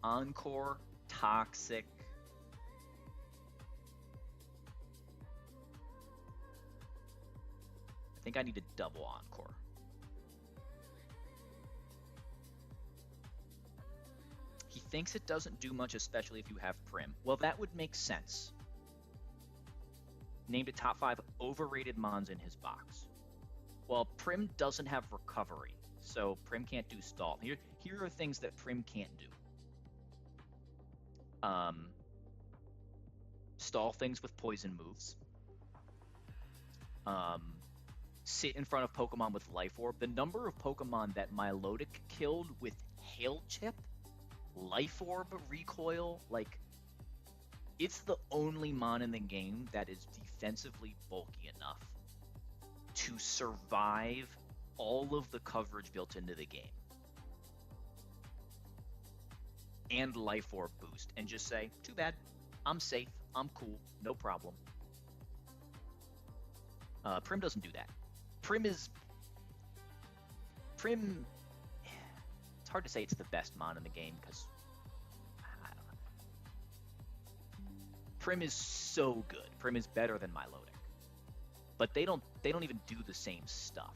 Encore, Toxic. I think I need to double Encore. He thinks it doesn't do much, especially if you have Prim. Well, that would make sense. Named a top 5 overrated mons in his box. Well, Prim doesn't have recovery, so Prim can't do stall. Here are things that Prim can't do. Stall things with poison moves. Sit in front of Pokemon with Life Orb. The number of Pokemon that Milotic killed with Hail Chip, Life Orb, Recoil, like, it's the only mon in the game that is defensively bulky enough to survive all of the coverage built into the game. And Life Orb boost, and just say, too bad, I'm safe, I'm cool, no problem. Prim doesn't do that. It's hard to say it's the best mon in the game, because I don't know. Prim is so good. Prim is better than Milotic. but they don't even do the same stuff.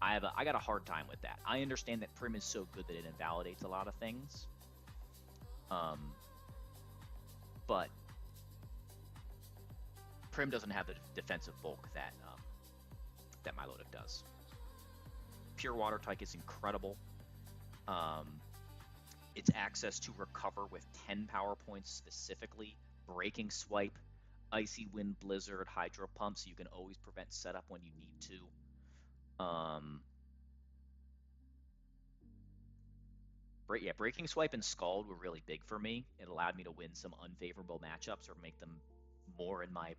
I got a hard time with that. I understand that Prim is so good that it invalidates a lot of things. But Prim doesn't have the defensive bulk that that Milotic does. Pure Water Tyke is incredible. Its access to recover with 10 power points specifically, Breaking Swipe, Icy Wind Blizzard, Hydro Pump, so you can always prevent setup when you need to. Breaking Swipe and Scald were really big for me. It allowed me to win some unfavorable matchups or make them more in my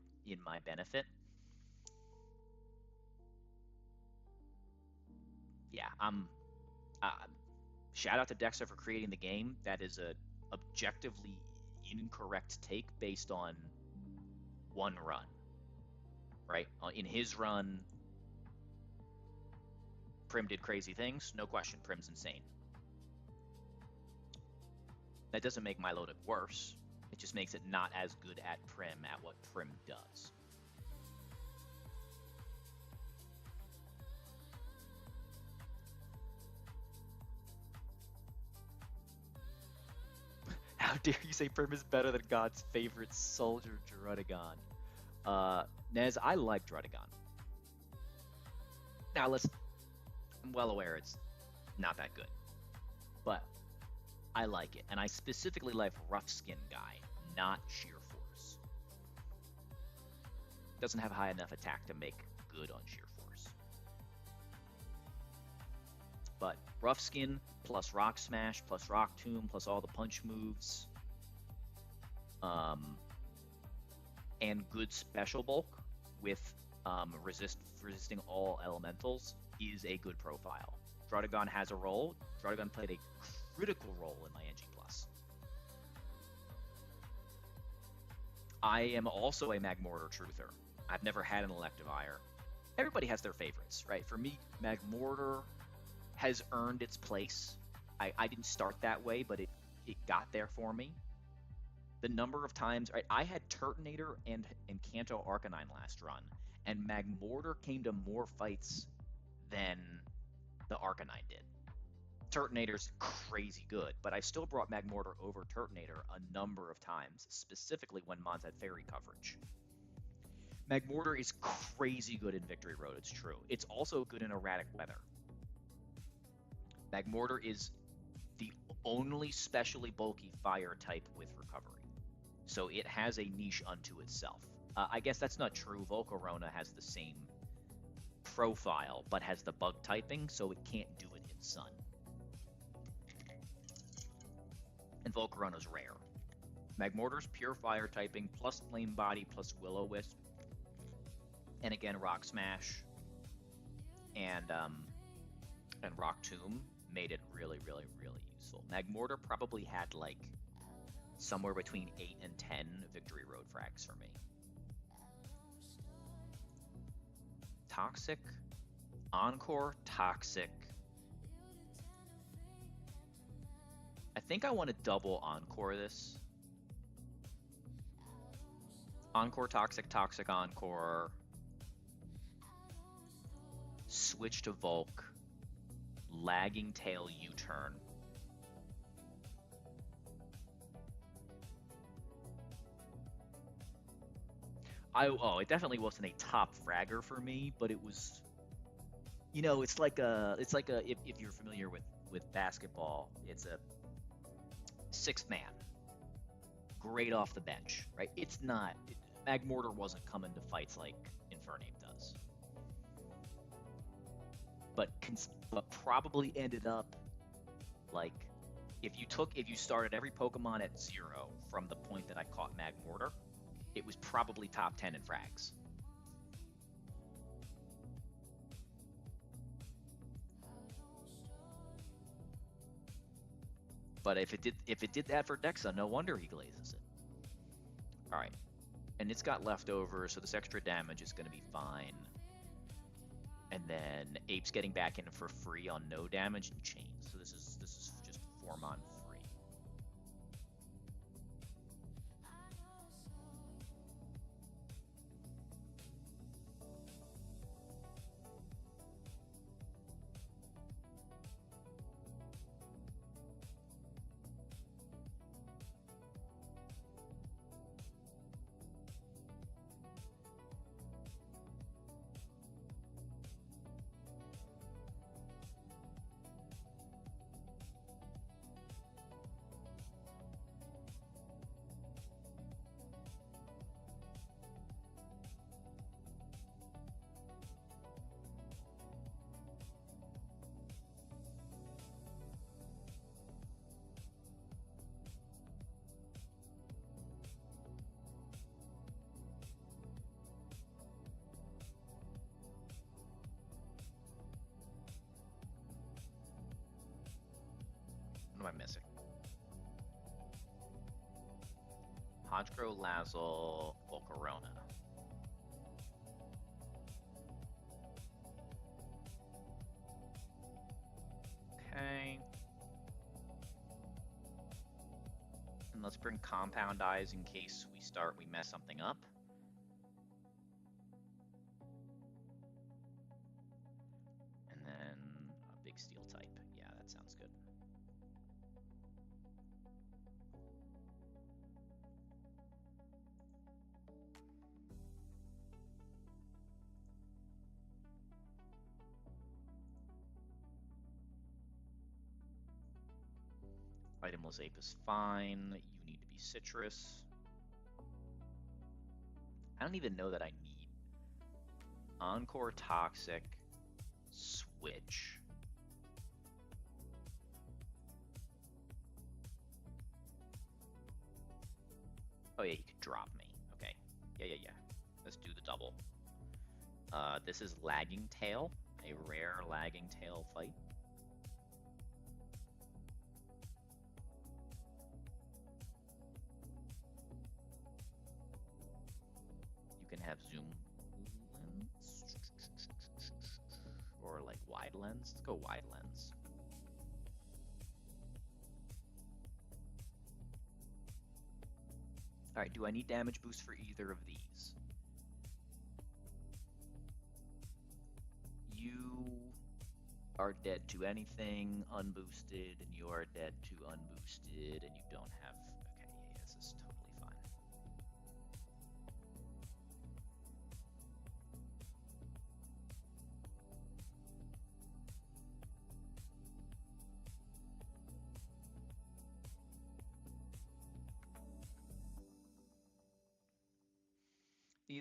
benefit. Yeah, shout out to Dexter for creating the game. That is a objectively incorrect take based on one run, right? In his run, Prim did crazy things. No question, Prim's insane. That doesn't make Milotic worse. It just makes it not as good at Prim at what Prim does. How dare you say Prim is better than God's favorite soldier, Druddigon? Nez, I like Druddigon. Now I'm well aware it's not that good, but I like it, and I specifically like Rough Skin Guy, not Sheer Force. Doesn't have high enough attack to make good on Sheer Force. But Rough Skin plus Rock Smash plus Rock Tomb plus all the punch moves, and good special bulk with resisting all elementals is a good profile. Druddigon has a role. Druddigon played a critical role in my NG+. I am also a Magmortar truther. I've never had an Electivire. Everybody has their favorites, right? For me, Magmortar has earned its place. I didn't start that way, but it got there for me. The number of times I had Turtonator and Kanto Arcanine last run, and Magmortar came to more fights than the Arcanine did. Turtonator's crazy good, but I still brought Magmortar over Turtonator a number of times, specifically when Mons had fairy coverage. Magmortar is crazy good in Victory Road, it's true. It's also good in erratic weather. Magmortar is the only specially bulky fire type with recovery, so it has a niche unto itself. I guess that's not true. Volcarona has the same profile, but has the bug typing, so it can't do it in Sun. And Volcarona's rare. Magmortar's pure fire typing, plus Flame Body, plus Will-O-Wisp, and again Rock Smash and Rock Tomb made it really, really, really useful. Magmortar probably had like somewhere between 8 and 10 Victory Road frags for me. Toxic, Encore, Toxic. I think I want to double Encore this. Encore, Toxic, Toxic, Encore. Switch to Volk. Lagging Tail U-turn. It definitely wasn't a top fragger for me, but it was, it's like if you're familiar with basketball, it's a sixth man, great off the bench, right? Magmortar wasn't coming to fights like Infernape does, but probably ended up like if you started every Pokemon at 0 from the point that I caught Magmortar, it was probably top 10 in frags. But if it did that for Dexa, no wonder he glazes it. All right, and it's got leftovers, so this extra damage is going to be fine. And then Ape's getting back in for free on no damage and chains. So this is just Formon free. I missing? Hodgro, Lazzle, Volcarona. Okay. And let's bring Compound Eyes in case we mess something up. And then a big steel type. Yeah, that sounds good. Itemless Ape is fine. You need to be Citrus. I don't even know that I need Encore, Toxic, Switch. Oh yeah, he could drop me. Okay. Yeah. Let's do the double. This is Lagging Tail, a rare Lagging Tail fight. You can have zoom lens or like wide lens. Let's go wide lens. All right, do I need damage boost for either of these? You are dead to anything unboosted, and you are dead to unboosted, and you don't have... Okay, yeah, this is totally fine.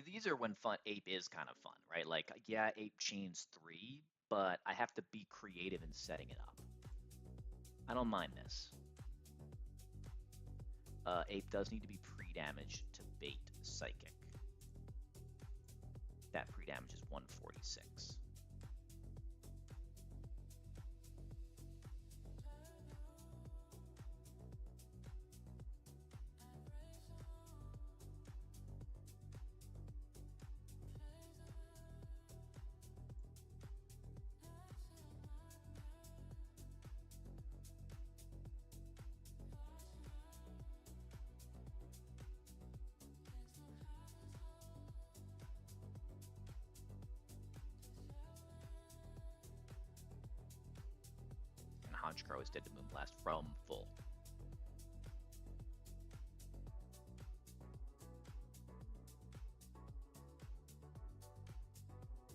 These are when Ape is kind of fun, right? Like, yeah, Ape chains 3, but I have to be creative in setting it up. I don't mind this. Ape does need to be pre-damaged to bait Psychic. That pre-damage is 146. Honchkrow is dead to Moonblast from full.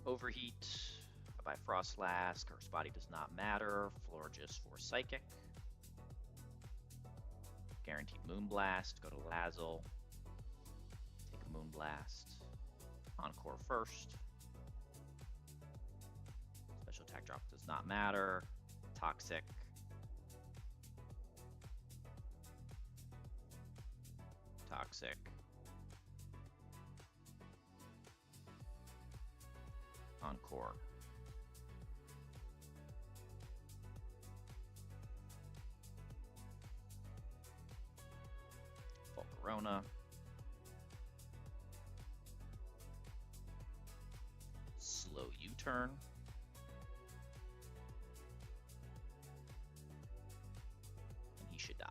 Overheat by Frostlass. Curse Body does not matter. Florges for Psychic. Guaranteed Moonblast. Go to Lazzle. Take a Moonblast. Encore first. Special attack drop does not matter. Toxic. Toxic. Encore. Volcarona. Slow U-turn. And he should die.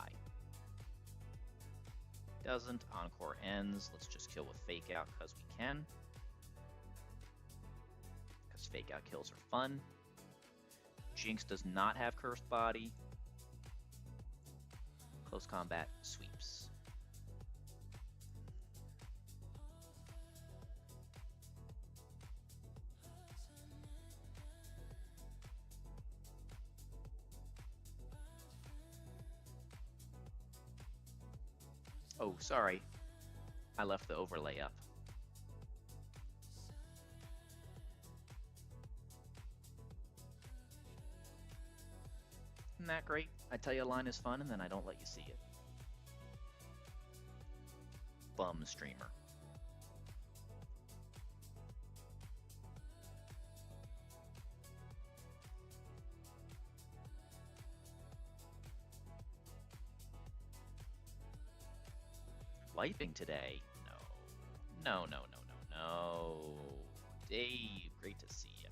Doesn't. Encore ends. Let's just kill with Fake Out because we can. Because Fake Out kills are fun. Jinx does not have Cursed Body. Close combat sweeps. Oh, sorry. I left the overlay up. Isn't that great? I tell you a line is fun and then I don't let you see it. Bum streamer. swiping today. No. Dave, great to see you.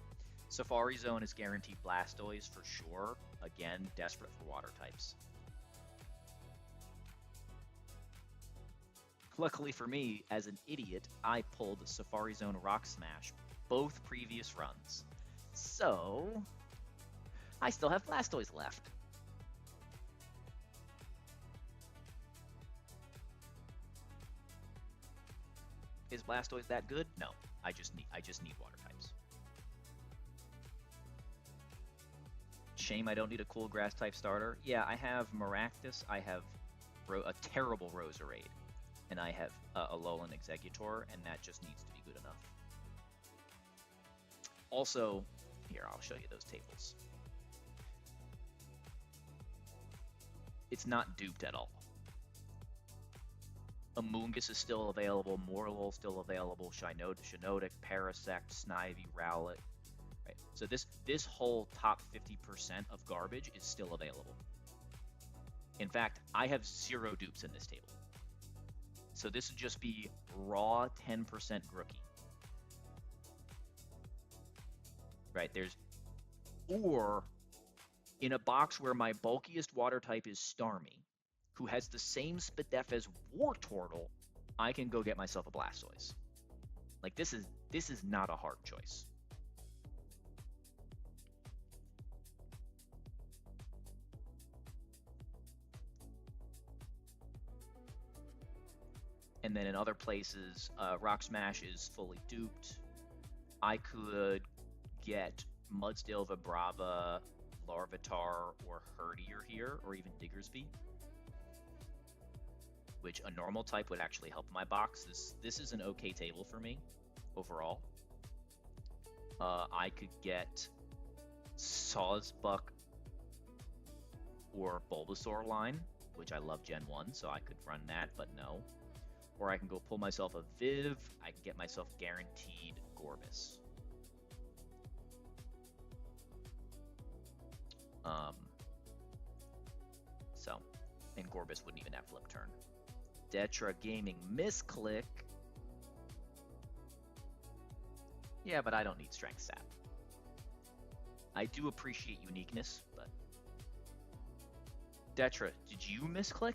Safari Zone is guaranteed Blastoise for sure. Again, desperate for water types. Luckily for me, as an idiot, I pulled Safari Zone Rock Smash both previous runs. So, I still have Blastoise left. Is Blastoise that good? No. I just need water types. Shame I don't need a cool grass type starter. Yeah, I have Maractus, I have a terrible Roserade, and I have a Alolan Exeggutor, and that just needs to be good enough. Also, here, I'll show you those tables. It's not duped at all. Amoonguss is still available, Morlul still available, Shiinotic, Parasect, Snivy, Rowlet. Right. So this whole top 50% of garbage is still available. In fact, I have 0 dupes in this table. So this would just be raw 10% Grookey. Right, or in a box where my bulkiest water type is Starmie, who has the same SpDef as Wartortle, I can go get myself a Blastoise. Like, this is not a hard choice. And then in other places, Rock Smash is fully duped. I could get Mudsdale, Vibrava, Larvitar, or Herdier here, or even Diggersby, which a normal type would actually help my box. This is an okay table for me overall. I could get Sawsbuck or Bulbasaur line, which I love Gen 1, so I could run that, but no. Or I can go pull myself a Viv. I can get myself guaranteed Gorbis. And Gorbis wouldn't even have flip turn. Detra Gaming misclick. Yeah, but I don't need Strength Sap. I do appreciate uniqueness, but... Detra, did you misclick?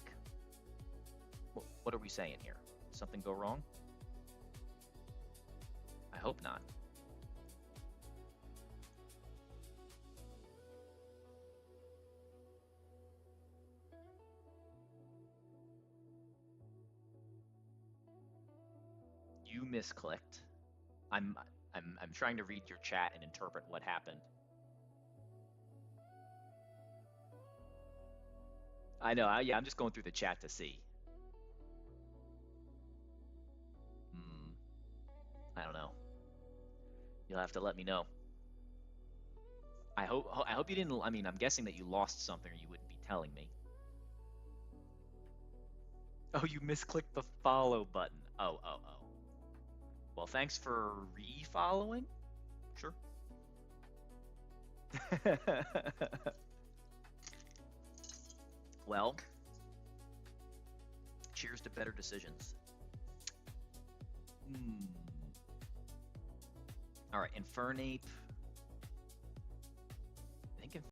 What are we saying here? Something go wrong? I hope not. You misclicked. I'm trying to read your chat and interpret what happened. I know. Yeah, I'm just going through the chat to see. I don't know. You'll have to let me know. I hope you didn't. I mean, I'm guessing that you lost something, or you wouldn't be telling me. Oh, you misclicked the follow button. Oh. Well, thanks for re-following. Sure. Well, cheers to better decisions. All right, Infernape.